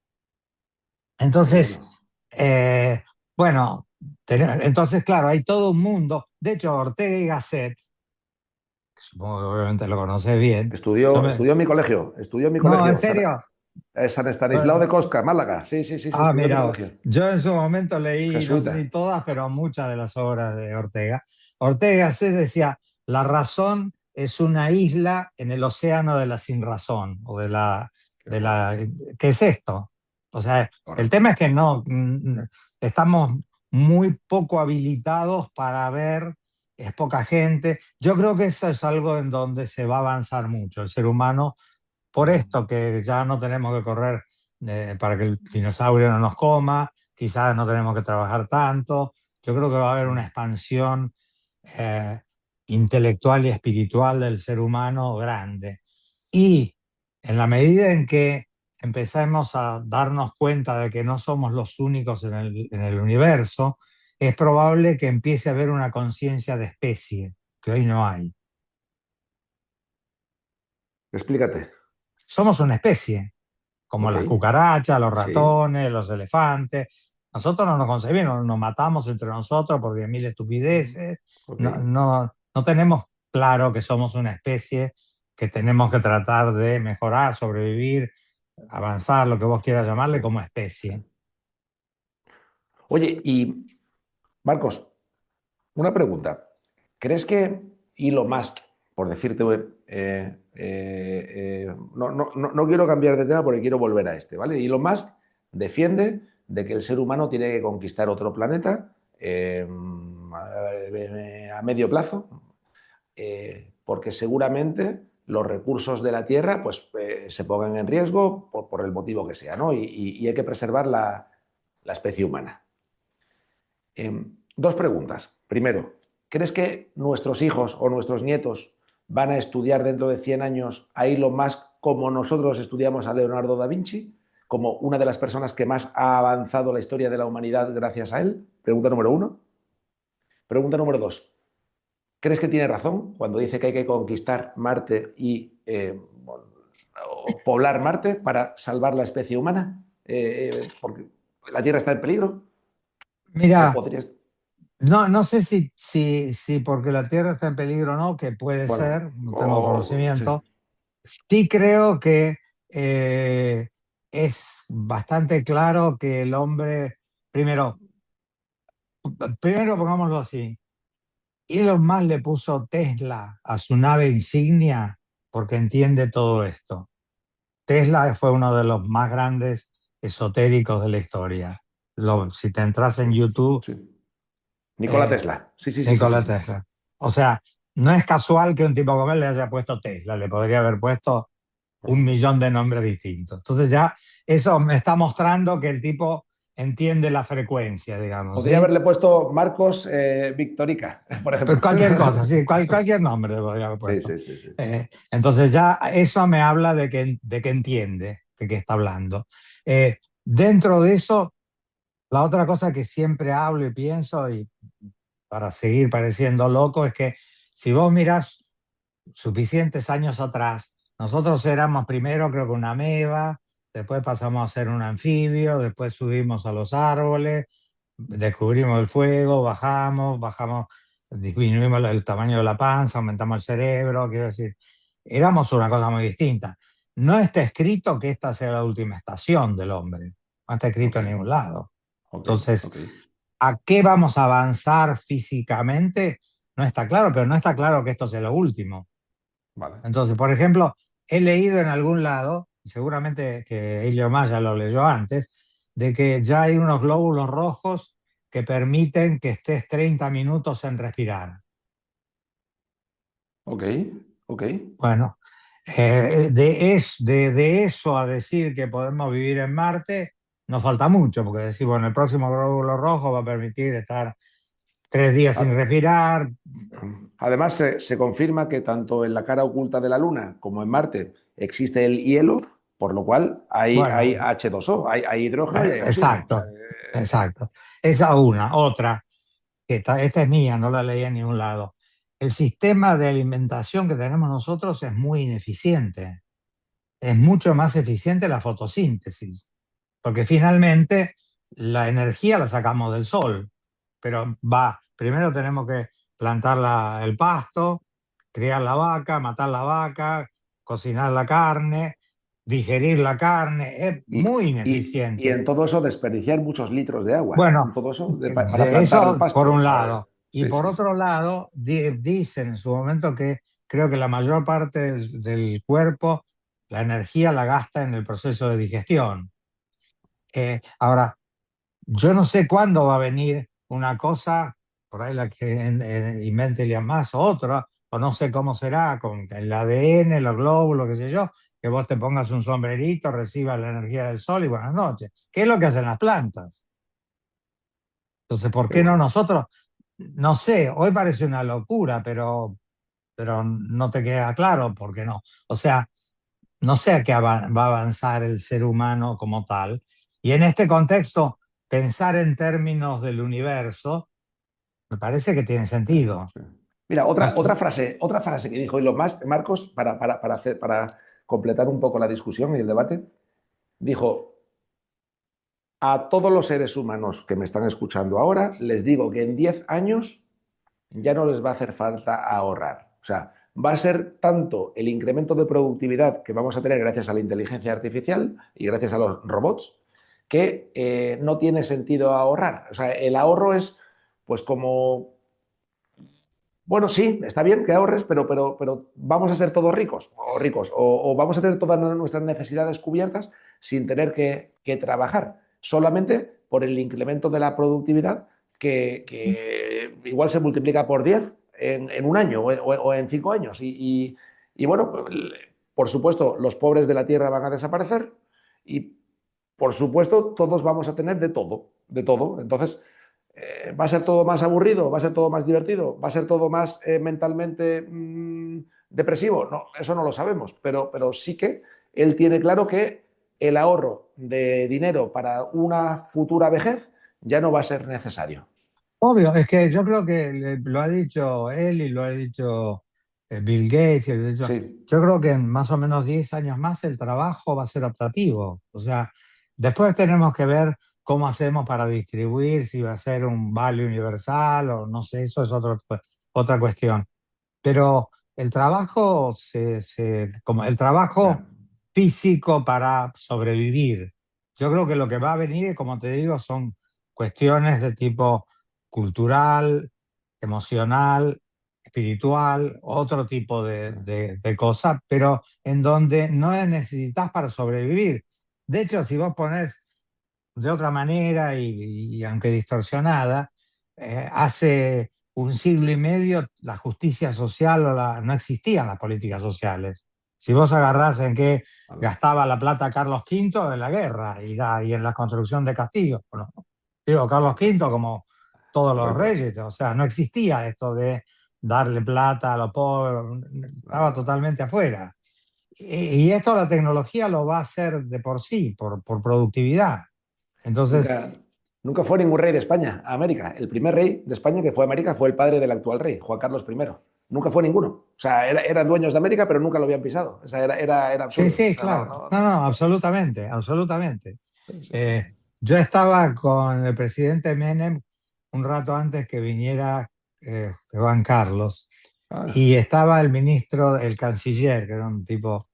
Qué Entonces, bueno. eh, bueno, entonces, claro, hay todo un mundo. De hecho, Ortega y Gasset, que supongo que obviamente lo conoces bien, yo Estudió en mi colegio, estudió en mi no, en colegio, serio. San Estanislao de Eh, Cosca, Málaga. Sí, sí, sí, sí, estudió en mi Mira, colegio. yo en su momento leí, no sé Jesuita. si todas, pero muchas de las obras de Ortega. Ortega y Gasset decía, la razón es una isla en el océano de la sinrazón, o Qué bueno. ¿qué es esto? O sea, el Correcto. tema es que no, estamos muy poco habilitados para ver, es poca gente. Yo creo que eso es algo en donde se va a avanzar mucho. El ser humano por esto que ya no tenemos que correr para que el dinosaurio no nos coma, quizás no tenemos que trabajar tanto. Yo creo que va a haber una expansión eh, intelectual y espiritual del ser humano grande. Y en la medida en que empecemos a darnos cuenta de que no somos los únicos en el universo, es probable que empiece a haber una conciencia de especie, que hoy no hay. Explícate. Somos una especie, como Ok. las cucarachas, los Sí. ratones, los elefantes. Nosotros no nos concebimos, nos matamos entre nosotros por 10.000 estupideces. Ok. No tenemos claro que somos una especie que tenemos que tratar de mejorar, sobrevivir, avanzar, lo que vos quieras Sí, llamarle, como sí. especie. Oye, y Marcos, una pregunta. ¿Crees que Elon Musk, por decirte, no quiero cambiar de tema porque quiero volver a este, ¿vale? Elon Musk defiende de que el ser humano tiene que conquistar otro planeta a medio plazo, porque seguramente los recursos de la Tierra pues, se pongan en riesgo por el motivo que sea, ¿no? Y hay que preservar la especie humana. Dos preguntas. Primero, ¿crees que nuestros hijos o nuestros nietos van a estudiar dentro de 100 años a Elon Musk como nosotros estudiamos a Leonardo da Vinci? Como una de las personas que más ha avanzado la historia de la humanidad gracias a él. Pregunta número uno. Pregunta número dos. ¿Crees que tiene razón cuando dice que hay que conquistar Marte y poblar Marte para salvar la especie humana? Porque la Tierra está en peligro. ¿O Mira, podrías...? no sé si porque la Tierra está en peligro o no, que puede Bueno, ser, no tengo sí. conocimiento. Sí creo que eh, es bastante claro que el hombre, primero, primero pongámoslo así, Elon Musk le puso Tesla a su nave insignia porque entiende todo esto. Tesla fue uno de los más grandes esotéricos de la historia. Si te entras en YouTube, Sí. Nikola eh, Tesla. Sí, sí, sí, sí, sí, Nikola sí. Tesla. O sea, no es casual que un tipo como él le haya puesto Tesla, le podría haber puesto un Correcto. millón de nombres distintos. Entonces ya eso me está mostrando que el tipo entiende la frecuencia, digamos, Podría ¿sí? haberle puesto Marcos Victorica, por Pues ejemplo. cualquier cosa, sí, cualquier nombre le podría haber Sí, puesto. sí, sí, sí. Entonces ya eso me habla de que entiende de qué está hablando. Dentro de eso, la otra cosa que siempre hablo y pienso, y para seguir pareciendo loco, es que si vos mirás suficientes años atrás, nosotros éramos primero creo que una ameba, después pasamos a ser un anfibio, después subimos a los árboles, descubrimos el fuego, bajamos, disminuimos el tamaño de la panza, aumentamos el cerebro, quiero decir, éramos una cosa muy distinta. No está escrito que esta sea la última estación del hombre, no está escrito Ok, en ningún lado. ok, Entonces, ok. ¿a qué vamos a avanzar físicamente? No está claro, pero no está claro que esto sea lo último. Vale. Entonces, por ejemplo, he leído en algún lado, seguramente que Elon Musk ya lo leyó antes, de que ya hay unos glóbulos rojos que permiten que estés 30 minutos en respirar. Ok, ok. Bueno, de eso a decir que podemos vivir en Marte, nos falta mucho, porque decir, bueno, el próximo glóbulo rojo va a permitir estar 3 días sin A- respirar. Además, se confirma que tanto en la cara oculta de la Luna como en Marte existe el hielo, por lo cual hay Bueno, H2O, hay hidrógeno y hay oxígeno. exacto, exacto. Esa una. Otra, que esta es mía, no la leí en ningún lado. El sistema de alimentación que tenemos nosotros es muy ineficiente. Es mucho más eficiente la fotosíntesis, porque finalmente la energía la sacamos del sol, pero primero tenemos que plantar el pasto, criar la vaca, matar la vaca, cocinar la carne, digerir la carne, es muy Y ineficiente. en todo eso desperdiciar muchos litros de agua, Bueno, en todo eso, para de plantar el eso por pasto. O un sea, lado. Y sí, por sí, sí. otro lado, dicen en su momento que creo que la mayor parte del cuerpo, la energía la gasta en el proceso de digestión. Ahora, yo no sé cuándo va a venir una cosa, por ahí la que invente Elon Musk o otra, o no sé cómo será, con el ADN, los glóbulos, qué sé yo, que vos te pongas un sombrerito, recibas la energía del sol y buenas noches. ¿Qué es lo que hacen las plantas? Entonces, ¿por Qué qué no bueno. nosotros? No sé, hoy parece una locura, pero no te queda claro por qué no. O sea, no sé a qué va a avanzar el ser humano como tal. Y en este contexto, pensar en términos del universo me parece que tiene sentido. Sí. Mira, No otra frase que dijo Elon Musk, Marcos, para completar un poco la discusión y el debate, dijo, a todos los seres humanos que me están escuchando ahora, les digo que en 10 años ya no les va a hacer falta ahorrar. O sea, va a ser tanto el incremento de productividad que vamos a tener gracias a la inteligencia artificial y gracias a los robots, que no tiene sentido ahorrar. O sea, el ahorro es pues como bueno, sí, está bien que ahorres, pero vamos a ser todos ricos, o vamos a tener todas nuestras necesidades cubiertas sin tener que trabajar, solamente por el incremento de la productividad que igual se multiplica por 10 en un año o en 5 años. Y bueno, por supuesto, los pobres de la tierra van a desaparecer y por supuesto todos vamos a tener de todo, de todo. Entonces, ¿va a ser todo más aburrido? ¿Va a ser todo más divertido? ¿Va a ser todo más mentalmente depresivo? No, eso no lo sabemos, pero sí que él tiene claro que el ahorro de dinero para una futura vejez ya no va a ser necesario. Obvio, es que yo creo que lo ha dicho él y lo ha dicho Bill Gates. Sí, Yo creo que en más o menos 10 años más el trabajo va a ser optativo. O sea, después tenemos que ver cómo hacemos para distribuir, si va a ser un vale universal o no sé, eso es otra cuestión. Pero el trabajo, como el trabajo ya, físico para sobrevivir, yo creo que lo que va a venir, como te digo, son cuestiones de tipo cultural, emocional, espiritual, otro tipo de cosas, pero en donde no necesitas para sobrevivir. De hecho, si vos pones de otra manera y aunque distorsionada, hace un siglo y medio la justicia social no existían las políticas sociales. Si vos agarrás en qué vale, gastaba la plata Carlos V en la guerra y en la construcción de castillos. Bueno, digo, Carlos V como todos los correcto. reyes, o sea, no existía esto de darle plata a los pobres, estaba totalmente afuera. Y esto la tecnología lo va a hacer de por sí, por productividad. Entonces, Mira. Nunca fue ningún rey de España a América. El primer rey de España que fue a América fue el padre del actual rey, Juan Carlos I. Nunca fue ninguno. O sea, eran dueños de América, pero nunca lo habían pisado. O sea, era Sí, absurdo. O sí, sea, no, claro. no, No, no. no, absolutamente, absolutamente. Sí, sí, sí, Eh, sí. yo estaba con el presidente Menem un rato antes que viniera Juan Carlos Ah, y estaba el ministro, el canciller, que era un tipo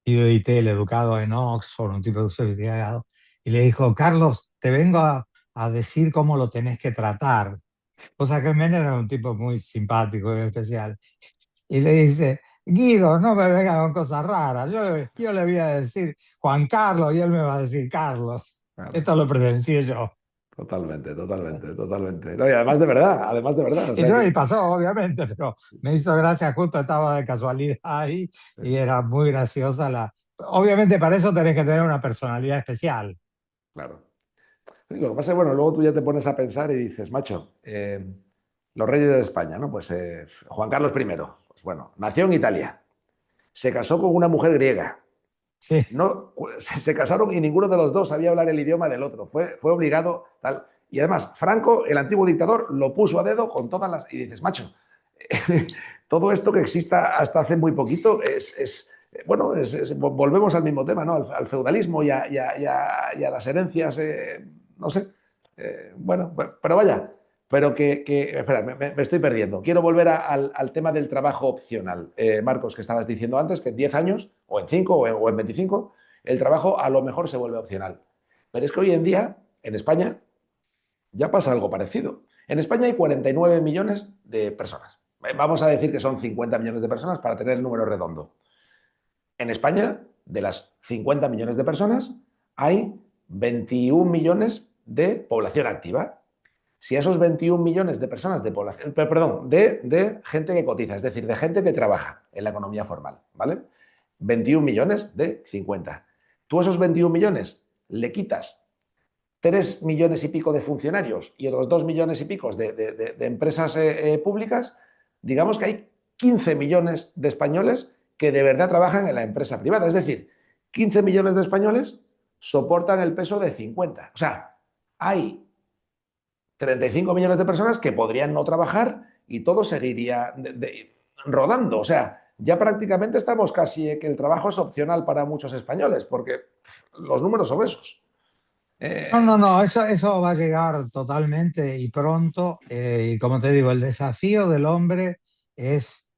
ido y tel, educado en Oxford, un tipo sofisticado, y le dijo, Carlos, te vengo a decir cómo lo tenés que tratar. Cosa que Menem era un tipo muy simpático y especial. Y le dice, Guido, no me venga con cosas raras. Yo le voy a decir Juan Carlos y él me va a decir Carlos. claro. Esto lo presencié yo. Totalmente, totalmente, totalmente. No, y además de verdad. O Y sea no, y que. pasó, obviamente, pero me hizo gracia, justo estaba de casualidad ahí Sí, y sí, era sí, muy graciosa la... Obviamente para eso tenés que tener una personalidad especial. claro. Y lo que pasa es, bueno, luego tú ya te pones a pensar y dices, macho, los reyes de España, ¿no? Pues Juan Carlos I, pues bueno, nació en Italia, se casó con una mujer griega. Sí. No, se casaron y ninguno de los dos sabía hablar el idioma del otro. Fue obligado, tal. Y además, Franco, el antiguo dictador, lo puso a dedo con todas las. Y dices, macho, todo esto que exista hasta hace muy poquito bueno, volvemos al mismo tema, ¿no? Al feudalismo y a las herencias, no sé. Bueno, pero vaya, pero espera, me estoy perdiendo. Quiero volver al tema del trabajo opcional. Marcos, que estabas diciendo antes, que en 10 años, o en 5 o en 25, el trabajo a lo mejor se vuelve opcional. Pero es que hoy en día, en España, ya pasa algo parecido. En España hay 49 millones de personas. Vamos a decir que son 50 millones de personas para tener el número redondo. En España, de las 50 millones de personas, hay 21 millones de población activa. Si a esos 21 millones de personas de población, perdón, de gente que cotiza, es decir, de gente que trabaja en la economía formal, ¿vale? 21 millones de 50. Tú a esos 21 millones le quitas 3 millones y pico de funcionarios y otros 2 millones y pico de empresas públicas, digamos que hay 15 millones de españoles que de verdad trabajan en la empresa privada. Es decir, 15 millones de españoles soportan el peso de 50. O sea, hay 35 millones de personas que podrían no trabajar y todo seguiría rodando. O sea, ya prácticamente estamos casi que el trabajo es opcional para muchos españoles, porque los números son esos. No, Eh, no, no, eso va a llegar totalmente y pronto. Y como te digo, el desafío del hombre es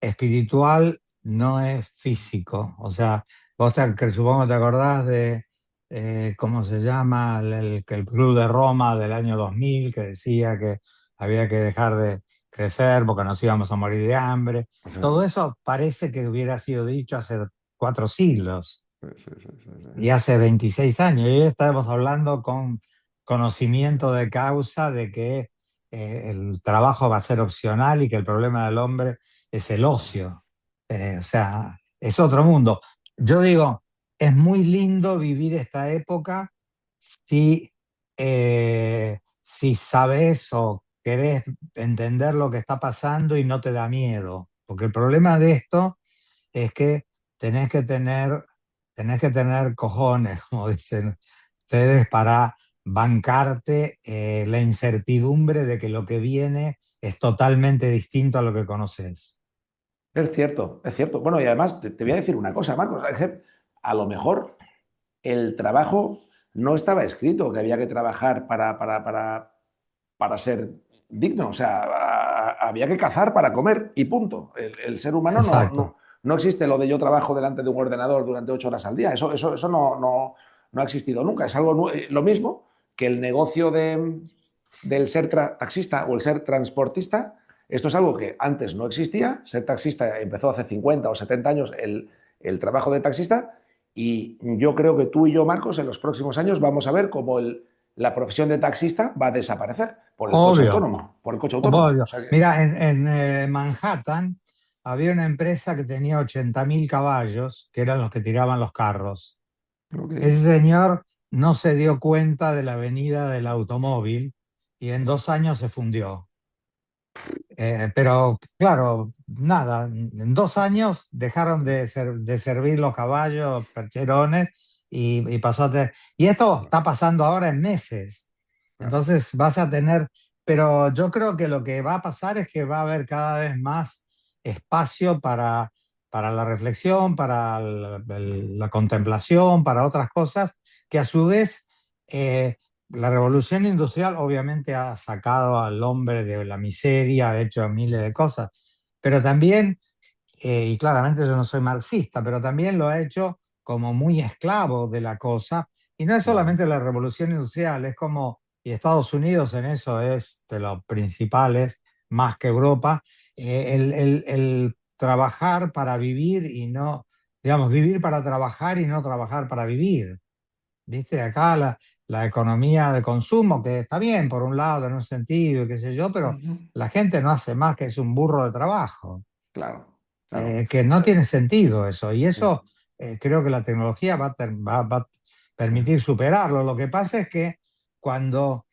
espiritual, no es físico. O sea, que supongo te acordás de, ¿cómo se llama? El Club de Roma del año 2000 que decía que había que dejar de crecer porque nos íbamos a morir de hambre. sí, Todo eso parece que hubiera sido dicho hace 4 siglos sí, sí, sí, sí. y hace 26 años. Y hoy estamos hablando con conocimiento de causa de que el trabajo va a ser opcional y que el problema del hombre es el ocio. O sea, es otro mundo. Yo digo, es muy lindo vivir esta época si sabes o querés entender lo que está pasando y no te da miedo. Porque el problema de esto es que tenés que tener, tenés que tener cojones, como dicen ustedes, para bancarte la incertidumbre de que lo que viene es totalmente distinto a lo que conoces. Es cierto, es cierto. Bueno, y además te voy a decir una cosa, Marcos. Es que a lo mejor el trabajo no estaba escrito, que había que trabajar para ser digno. O sea, había que cazar para comer y punto. El ser humano Exacto. no existe lo de yo trabajo delante de un ordenador durante 8 horas al día. Eso no ha existido nunca. Es algo lo mismo que el negocio del ser taxista o el ser transportista. Esto es algo que antes no existía. Ser taxista empezó hace 50 o 70 años el trabajo de taxista y yo creo que tú y yo, Marcos, en los próximos años vamos a ver cómo la profesión de taxista va a desaparecer por el coche Obvio, autónomo, por el coche autónomo. O obvio. sea que, Mira, en Manhattan había una empresa que tenía 80.000 caballos, que eran los que tiraban los carros. ok. Ese señor no se dio cuenta de la venida del automóvil y en 2 años se fundió. Pero claro, nada, en 2 años dejaron de servir los caballos percherones y pasó a tener... Y esto está pasando ahora en meses. claro. Entonces vas a tener, pero yo creo que lo que va a pasar es que va a haber cada vez más espacio para la reflexión, para la contemplación, para otras cosas, que a su vez la revolución industrial obviamente ha sacado al hombre de la miseria, ha hecho miles de cosas, pero también y claramente yo no soy marxista, pero también lo ha hecho como muy esclavo de la cosa. Y no es Ujú. solamente la revolución industrial, es como, y Estados Unidos en eso es de los principales, más que Europa, el trabajar para vivir y no, digamos, vivir para trabajar y no trabajar para vivir. ¿Viste? Acá la economía de consumo, que está bien por un lado, en un sentido, y qué sé yo, pero Ujú. la gente no hace más que es un burro de trabajo Claro, claro. que no tiene sentido eso. Y Ujú. eso creo que la tecnología va a Sí. permitir superarlo. Lo que pasa es que cuando,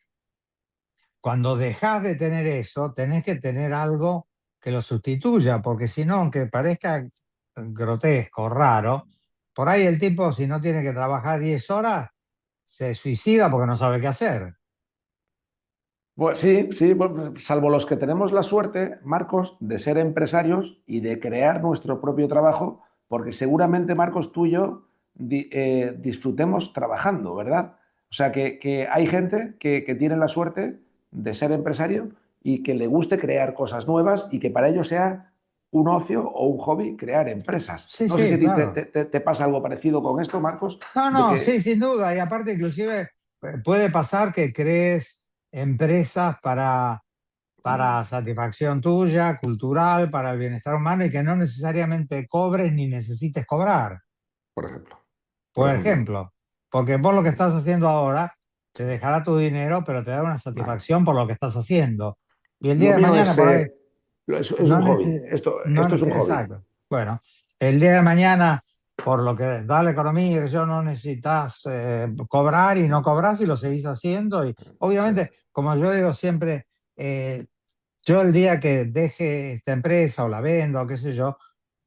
cuando dejas de tener eso, tenés que tener algo que lo sustituya, porque si no, aunque parezca grotesco, raro, por ahí el tipo, si no tiene que trabajar 10 horas, se suicida porque no sabe qué hacer. Pues sí, sí, bueno, salvo los que tenemos la suerte, Marcos, de ser empresarios y de crear nuestro propio trabajo, porque seguramente, Marcos, tú y yo disfrutemos trabajando, ¿verdad? O sea, que hay gente que tiene la suerte de ser empresario y que le guste crear cosas nuevas y que para ello sea un ocio o un hobby crear empresas. Sí, No sé si sí, a ti claro. te pasa algo parecido con esto, Marcos, No, de no, sí, que... sin duda. Y aparte, inclusive, puede pasar que crees empresas para satisfacción tuya, cultural, para el bienestar humano y que no necesariamente cobres ni necesites cobrar. Por ejemplo, por Por ejemplo. ejemplo, porque vos lo que Sí, estás haciendo ahora te sí. dejará tu dinero, pero te da una Vale. satisfacción por lo que estás haciendo. Y el Lo día de mío mañana por ahí es un no hobby. necesitas, Esto es un hobby. exacto. Bueno, el día de mañana, por lo que da la economía, que yo no necesitas cobrar y no cobras y lo seguís haciendo. Y obviamente, como yo digo siempre, eh, yo el día que deje esta empresa o la vendo o qué sé yo,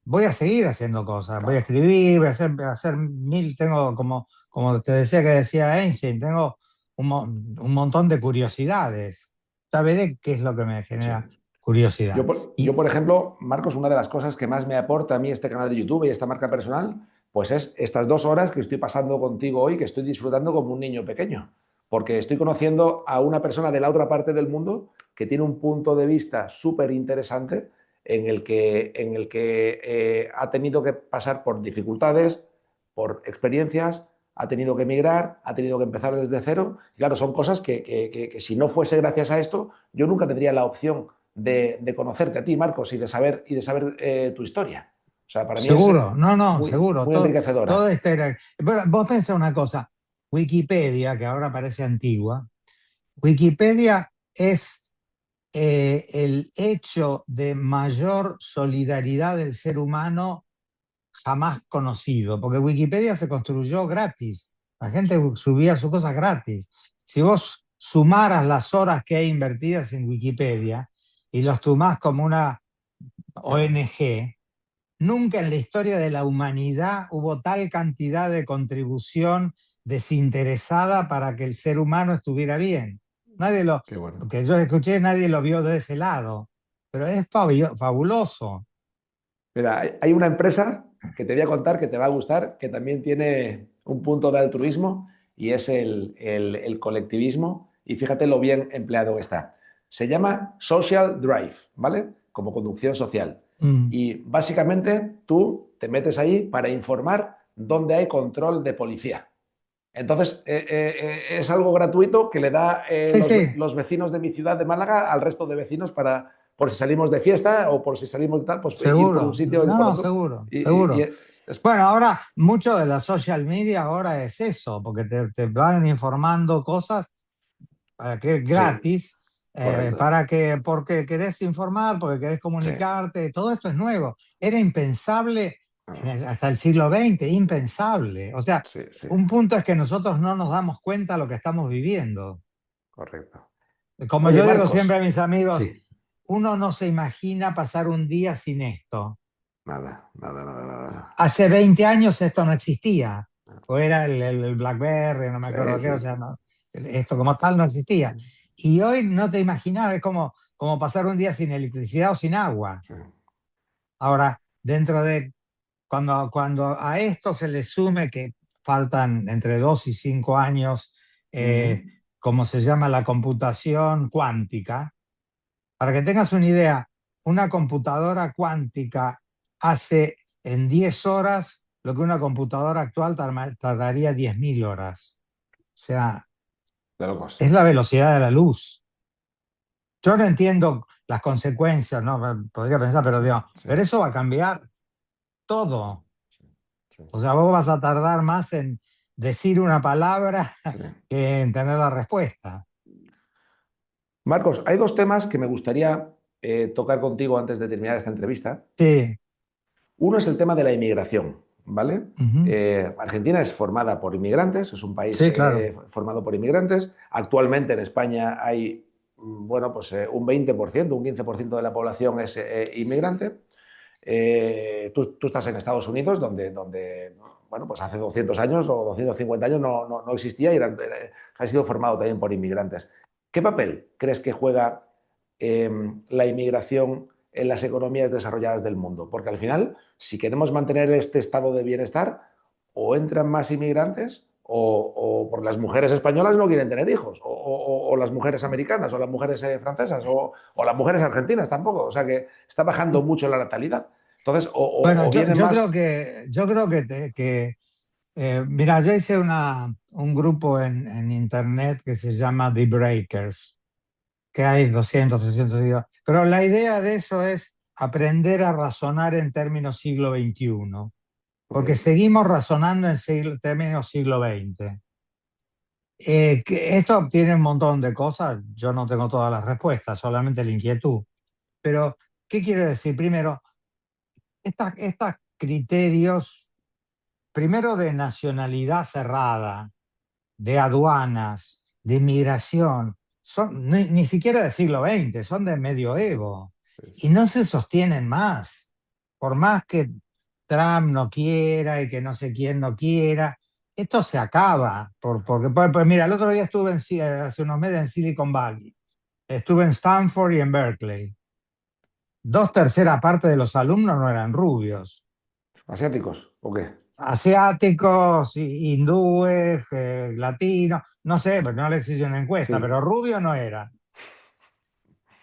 voy a seguir haciendo cosas, voy a Claro. escribir, voy a hacer mil, tengo como, como te decía que decía Einstein, tengo un montón de curiosidades. Ya veré qué es lo que me Sí. genera curiosidad. Yo, por ejemplo, Marcos, una de las cosas que más me aporta a mí este canal de YouTube y esta marca personal, pues es estas 2 horas que estoy pasando contigo hoy, que estoy disfrutando como un niño pequeño, porque estoy conociendo a una persona de la otra parte del mundo que tiene un punto de vista súper interesante en el que ha tenido que pasar por dificultades, por experiencias, ha tenido que emigrar, ha tenido que empezar desde cero. Y claro, son cosas que si no fuese gracias a esto, yo nunca tendría la opción de conocerte a ti, Marcos, y de saber tu historia. O sea, para mí es Seguro, no, no, muy, seguro. muy Todo enriquecedora. esto era. Bueno, vos pensá una cosa. Wikipedia, que ahora parece antigua, Wikipedia es el hecho de mayor solidaridad del ser humano jamás conocido, porque Wikipedia se construyó gratis. La gente subía sus cosas gratis. Si vos sumaras las horas que hay invertidas en Wikipedia y los tomás como una ONG, nunca en la historia de la humanidad hubo tal cantidad de contribución desinteresada para que el ser humano estuviera bien. Nadie Qué lo bueno. que yo escuché, nadie lo vio de ese lado, pero es fabuloso. Mira, hay una empresa que te voy a contar que te va a gustar, que también tiene un punto de altruismo y es el colectivismo. Y fíjate lo bien empleado que está. Se llama Social Drive, ¿vale? Como conducción social. Mm. Y básicamente tú te metes ahí para informar dónde hay control de policía. Entonces, es algo gratuito que le da Sí, sí, los vecinos de mi ciudad de Málaga al resto de vecinos para, por si salimos de fiesta o por si salimos de tal, pues ir por un seguro. sitio o ir No, por no, otro. seguro, Y seguro. Bueno, ahora mucho de la social media ahora es eso, porque te van informando cosas para que es sí, gratis, correcto. porque querés informar, porque querés Sí, comunicarte, todo esto es nuevo. Era impensable ah, hasta el siglo XX, impensable. O sea, sí, sí, un punto es que nosotros no nos damos cuenta de lo que estamos viviendo. correcto. Como Oye, yo digo siempre a Marcos, mis amigos, sí, uno no se imagina pasar un día sin esto. nada, nada, nada, nada. Hace 20 años esto no existía. O era el BlackBerry, no me Sí, acuerdo qué, o sí, sea, no. esto como tal no existía. Y hoy no te imaginabas, es como pasar un día sin electricidad o sin agua. Sí. Ahora, cuando a esto se le sume que faltan entre 2 y 5 años, Ujú. como se llama la computación cuántica, para que tengas una idea, una computadora cuántica hace en 10 horas lo que una computadora actual tardaría 10.000 horas. O sea, De locos. es la velocidad de la luz. Yo no entiendo las consecuencias, ¿no? Podría pensar, pero Sí, digo, sí, pero eso va a cambiar todo. sí, sí, O sea, vos vas a tardar más en decir una palabra sí. que en tener la respuesta. Marcos, hay dos temas que me gustaría tocar contigo antes de terminar esta entrevista. Sí, Uno es el tema de la inmigración, ¿vale? ujú, Argentina es formada por inmigrantes, es un país sí, claro. formado por inmigrantes. Actualmente en España hay, bueno, pues un 20%, un 15% de la población es inmigrante. Tú estás en Estados Unidos, donde, bueno, pues hace 200 años o 250 años no existía y ha sido formado también por inmigrantes. ¿Qué papel crees que juega la inmigración en las economías desarrolladas del mundo? Porque al final, si queremos mantener este estado de bienestar, o entran más inmigrantes o por las mujeres españolas no quieren tener hijos, o las mujeres americanas, o las mujeres francesas, o las mujeres argentinas tampoco. O sea que está bajando mucho la natalidad. Entonces, Bueno, o vienen más... yo creo mira, yo hice un grupo en internet que se llama The Breakers, que hay 200, 300 videos. Pero la idea de eso es aprender a razonar en términos siglo XXI, Ok, porque seguimos razonando en términos siglo XX. Que esto tiene un montón de cosas, yo no tengo todas las respuestas, solamente la inquietud. Pero, ¿qué quiero decir? Primero, estos criterios, primero de nacionalidad cerrada, de aduanas, de inmigración, son ni siquiera del siglo XX, son del medioevo sí, y no se sostienen más. Por más que Trump no quiera y que no sé quién no quiera, esto se acaba. Pues mira, el otro día estuve hace unos meses en Silicon Valley, estuve en Stanford y en Berkeley. 2/3 de los alumnos no eran rubios, asiáticos, ¿o qué? asiáticos, hindúes, latinos, no sé, pero no les hice una encuesta, Sí, pero rubio no era.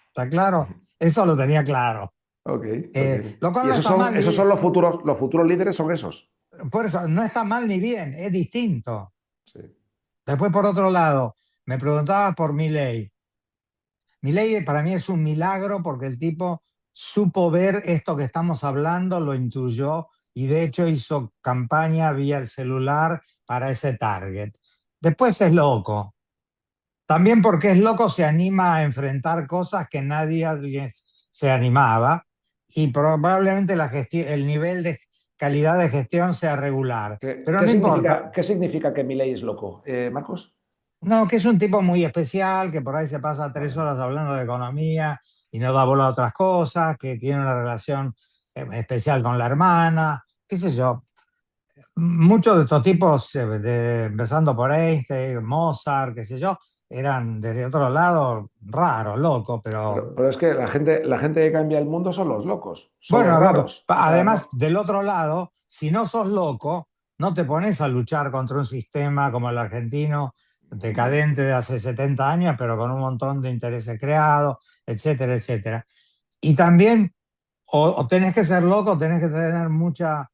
¿Está claro? Eso lo tenía claro. ok, ok. Lo cual Y no está mal, esos son los futuros líderes, son esos. por eso no está mal ni bien, es distinto. Sí, Después, por otro lado, me preguntabas por Milei. Milei para mí es un milagro porque el tipo supo ver esto que estamos hablando, lo intuyó y de hecho hizo campaña vía el celular para ese target. Después es loco. También porque es loco se anima a enfrentar cosas que nadie se animaba y probablemente el nivel de calidad de gestión sea regular. Pero no importa. qué significa que Milei es loco, Marcos? No, que es un tipo muy especial, que por ahí se pasa 3 horas Vale. hablando de economía y no da bola a otras cosas, que tiene una relación especial con la hermana, qué sé yo. Muchos de estos tipos, empezando por Einstein, Mozart, qué sé yo, eran desde otro lado raros, locos, pero Pero es que la gente que cambia el mundo son los locos, son los bueno, raros. O sea, además no. del otro lado, si no sos loco, no te pones a luchar contra un sistema como el argentino, decadente de hace 70 años, pero con un montón de intereses creados, etcétera, etcétera. Y también o tenés que ser loco, tenés que tener mucha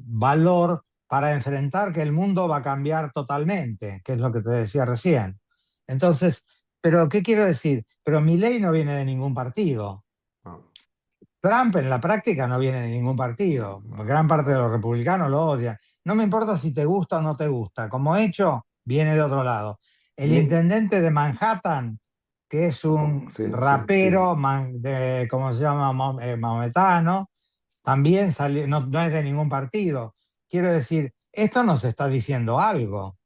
valor para enfrentar que el mundo va a cambiar totalmente, que es lo que te decía recién. Entonces, pero ¿qué quiero decir? Pero mi ley no viene de ningún partido. No, Trump en la práctica no viene de ningún partido. no, Gran parte de los republicanos lo odian. No me importa si te gusta o no te gusta. Como hecho, viene de otro lado. El Ni- intendente de Manhattan, que es un sí, sí, sí. rapero, ¿cómo se llama? Maometano, también salió, no es de ningún partido. Quiero decir, esto nos está diciendo algo.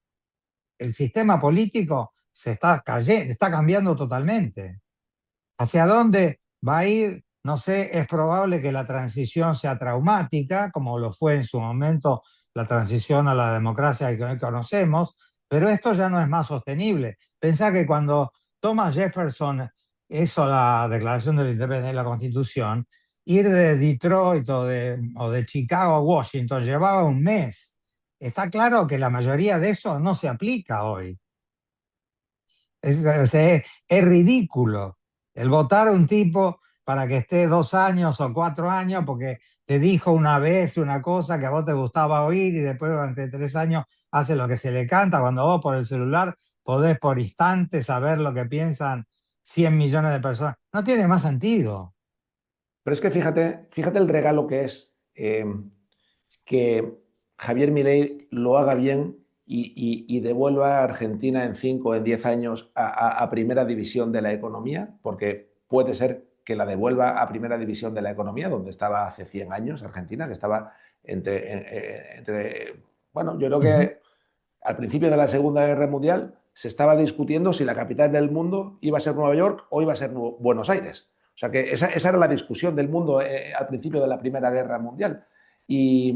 El sistema político se está cayendo, está cambiando totalmente. ¿Hacia dónde va a ir? No sé, es probable que la transición sea traumática, como lo fue en su momento la transición a la democracia que hoy conocemos, pero esto ya no es más sostenible. Pensá que cuando Thomas Jefferson hizo la Declaración de la Independencia de la Constitución, ir de Detroit o de Chicago a Washington llevaba un mes. Está claro que la mayoría de eso no se aplica hoy. Es ridículo el votar a un tipo para que esté 2 años o 4 años porque te dijo una vez una cosa que a vos te gustaba oír y después durante 3 años hace lo que se le canta, cuando vos por el celular podés por instante saber lo que piensan 100 millones de personas. No tiene más sentido. Pero es que fíjate el regalo que es que Javier Milei lo haga bien y devuelva a Argentina en 5 o en 10 años a primera división de la economía, porque puede ser que la devuelva a primera división de la economía, donde estaba hace 100 años Argentina, que estaba bueno, yo creo Ujú. que al principio de la Segunda Guerra Mundial se estaba discutiendo si la capital del mundo iba a ser Nueva York o iba a ser Buenos Aires. O sea que esa era la discusión del mundo al principio de la Primera Guerra Mundial. Y,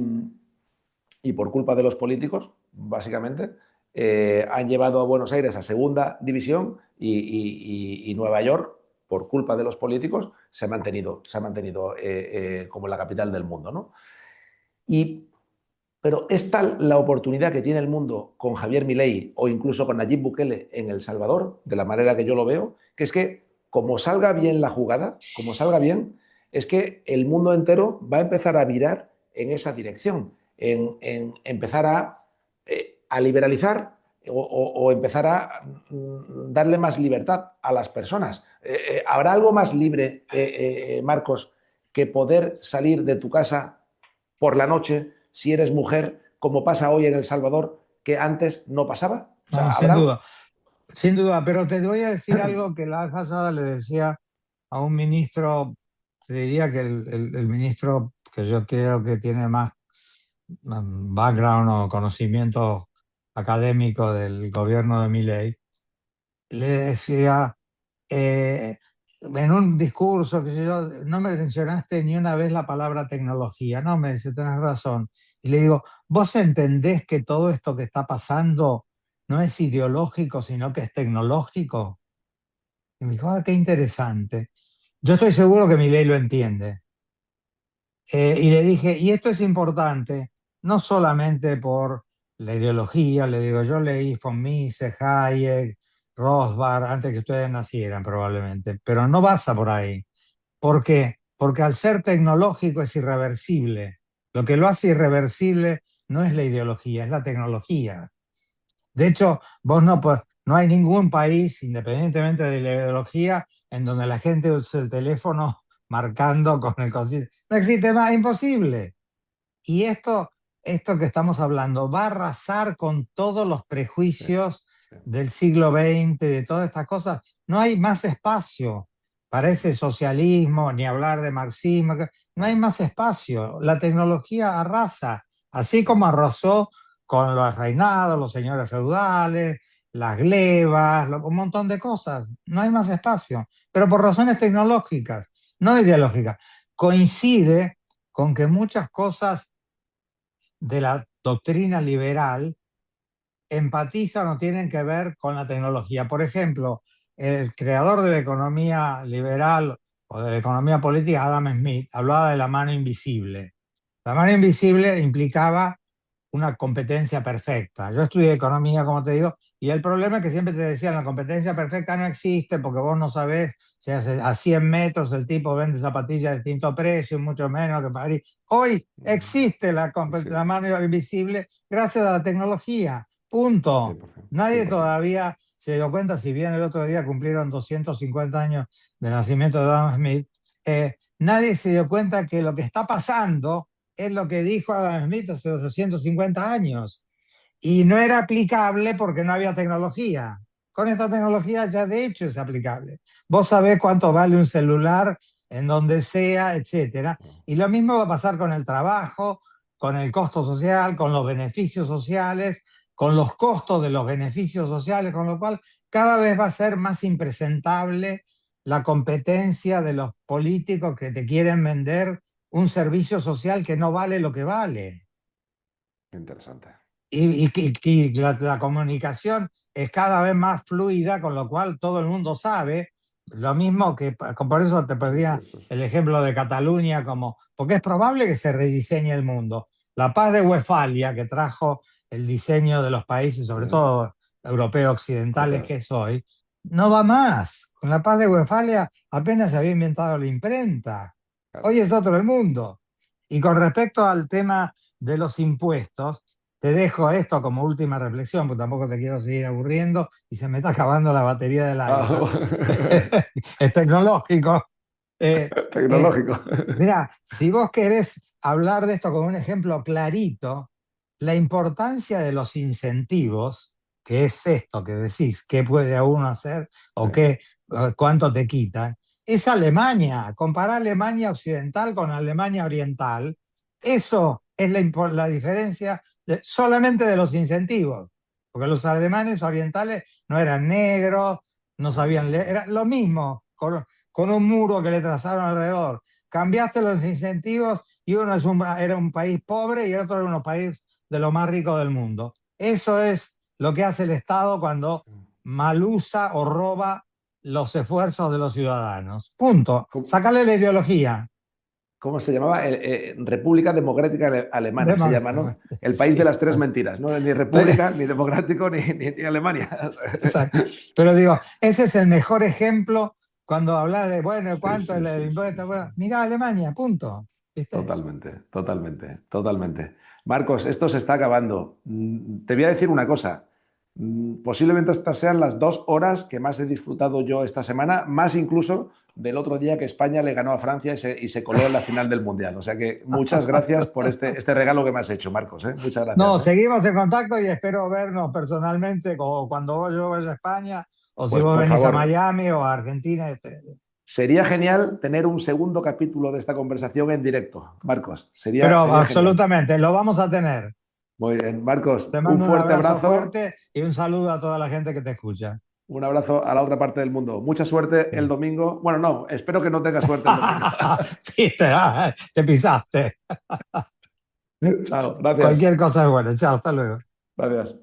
y por culpa de los políticos, básicamente, han llevado a Buenos Aires a segunda división y Nueva York, por culpa de los políticos, se ha mantenido como la capital del mundo, ¿no? Y pero es tal la oportunidad que tiene el mundo con Javier Milei o incluso con Nayib Bukele en El Salvador, de la manera que yo lo veo, que es que como salga bien la jugada, como salga bien, es que el mundo entero va a empezar a virar en esa dirección, en empezar a liberalizar o empezar a darle más libertad a las personas. ¿Habrá algo más libre, Marcos, que poder salir de tu casa por la noche si eres mujer, como pasa hoy en El Salvador, que antes no pasaba? O No, sea, sin habrá... duda, sin duda, pero te voy a decir algo que la vez pasada le decía a un ministro, te diría que el ministro que yo creo que tiene más background o conocimiento académico del gobierno de Milei, le decía en un discurso, que yo, no me mencionaste ni una vez la palabra tecnología. No, me dice, tenés razón. Y le digo, ¿vos entendés que todo esto que está pasando no es ideológico, sino que es tecnológico? Y me dijo, ah, qué interesante. Yo estoy seguro que Milei lo entiende. Y le dije, y esto es importante, no solamente por la ideología, le digo, yo leí von Mises, Hayek, Rothbard, antes que ustedes nacieran probablemente, pero no pasa por ahí. ¿Por qué? Porque al ser tecnológico es irreversible. Lo que lo hace irreversible no es la ideología, es la tecnología. De hecho, no hay ningún país, independientemente de la ideología, en donde la gente use el teléfono marcando con el cosito. No existe más, imposible. Y esto que estamos hablando va a arrasar con todos los Sí, prejuicios sí. del siglo XX, de todas estas cosas. No hay más espacio para ese socialismo, ni hablar de marxismo. No hay más espacio. La tecnología arrasa, así Sí. como arrasó con los reinados, los señores feudales, las glebas, un montón de cosas. No hay más espacio, pero por razones tecnológicas, no ideológicas. Coincide con que muchas cosas de la doctrina liberal empatizan o tienen que ver con la tecnología. Por ejemplo, el creador de la economía liberal o de la economía política, Adam Smith, hablaba de la mano invisible. La mano invisible implicaba una competencia perfecta. Yo estudié economía, como te digo, y el problema es que siempre te decían la competencia perfecta no existe porque vos no sabés si a 100 metros el tipo vende zapatillas de distinto precio, mucho menos que París. Hoy existe la Existe. mano invisible gracias a la tecnología. Punto. 100%. Nadie 100%. todavía se dio cuenta, si bien el otro día cumplieron 250 años del nacimiento de Adam Smith, nadie se dio cuenta que lo que está pasando es lo que dijo Adam Smith hace 250 años. Y no era aplicable porque no había tecnología. Con esta tecnología ya de hecho es aplicable. Vos sabés cuánto vale un celular en donde sea, etcétera. Y lo mismo va a pasar con el trabajo, con el costo social, con los beneficios sociales, con los costos de los beneficios sociales, con lo cual cada vez va a ser más impresentable la competencia de los políticos que te quieren vender un servicio social que no vale lo que vale. Interesante. y la comunicación es cada vez más fluida, con lo cual todo el mundo sabe. Lo mismo que, por eso te Sí, pedía sí, sí, sí. el ejemplo de Cataluña, como, porque es probable que se rediseñe el mundo. La paz de Westfalia, que trajo el diseño de los países, Sí, sobre todo europeos occidentales europeos. que soy, no va más. Con la paz de Westfalia apenas se había inventado la imprenta. Claro. Hoy es otro el mundo. Y con respecto al tema de los impuestos, te dejo esto como última reflexión, porque tampoco te quiero seguir aburriendo y se me está acabando la batería del iPad. Ah, Es tecnológico. Eh, eh, tecnológico. Mira, si vos querés hablar de esto con un ejemplo clarito, la importancia de los incentivos, que es esto que decís, qué puede uno hacer Sí, o qué, cuánto te quitan, es Alemania. Comparar Alemania occidental con Alemania oriental, eso es la diferencia solamente de los incentivos, porque los alemanes orientales no eran negros, no no, no, sabían leer, no. era lo mismo, con un muro que le trazaron alrededor. Cambiaste los incentivos y uno era un país pobre y el otro era un país de lo más rico del mundo. Eso es lo que hace el Estado cuando malusa o roba los esfuerzos de los ciudadanos. Punto. ¿Cómo, Sacarle la ideología. cómo se llamaba? República Democrática Alemana se llama, ¿no? El país de Sí. las tres mentiras, ¿no? Ni república, ni democrático, ni Alemania. Exacto. Pero digo, ese es el mejor ejemplo cuando hablas de, bueno, Sí, ¿cuánto es sí, el sí, sí, impuesto? sí. Bueno, mira Alemania, punto. ¿Viste? Totalmente, totalmente, totalmente. Marcos, esto se está acabando. Te voy a decir una cosa. Posiblemente estas sean las 2 horas que más he disfrutado yo esta semana, más incluso del otro día que España le ganó a Francia y se coló en la final del Mundial. O sea que muchas gracias por este regalo que me has hecho, Marcos, ¿eh? Muchas gracias, No, ¿eh? seguimos en contacto y espero vernos personalmente o cuando yo vaya a España o si Pues vos por venís a favor, Miami o a Argentina. sería genial tener un segundo capítulo de esta conversación en directo, Marcos. Sería, Pero sería genial. absolutamente, lo vamos a tener. Muy bien, Marcos, Te un mando un fuerte abrazo abrazo. fuerte y un saludo a toda la gente que te escucha. Un abrazo a la otra parte del mundo. Mucha suerte el domingo. Bueno, no, espero que no tengas suerte el domingo. Viste, te pisaste. Chao, gracias. Cualquier cosa es buena. Chao, hasta luego. Gracias.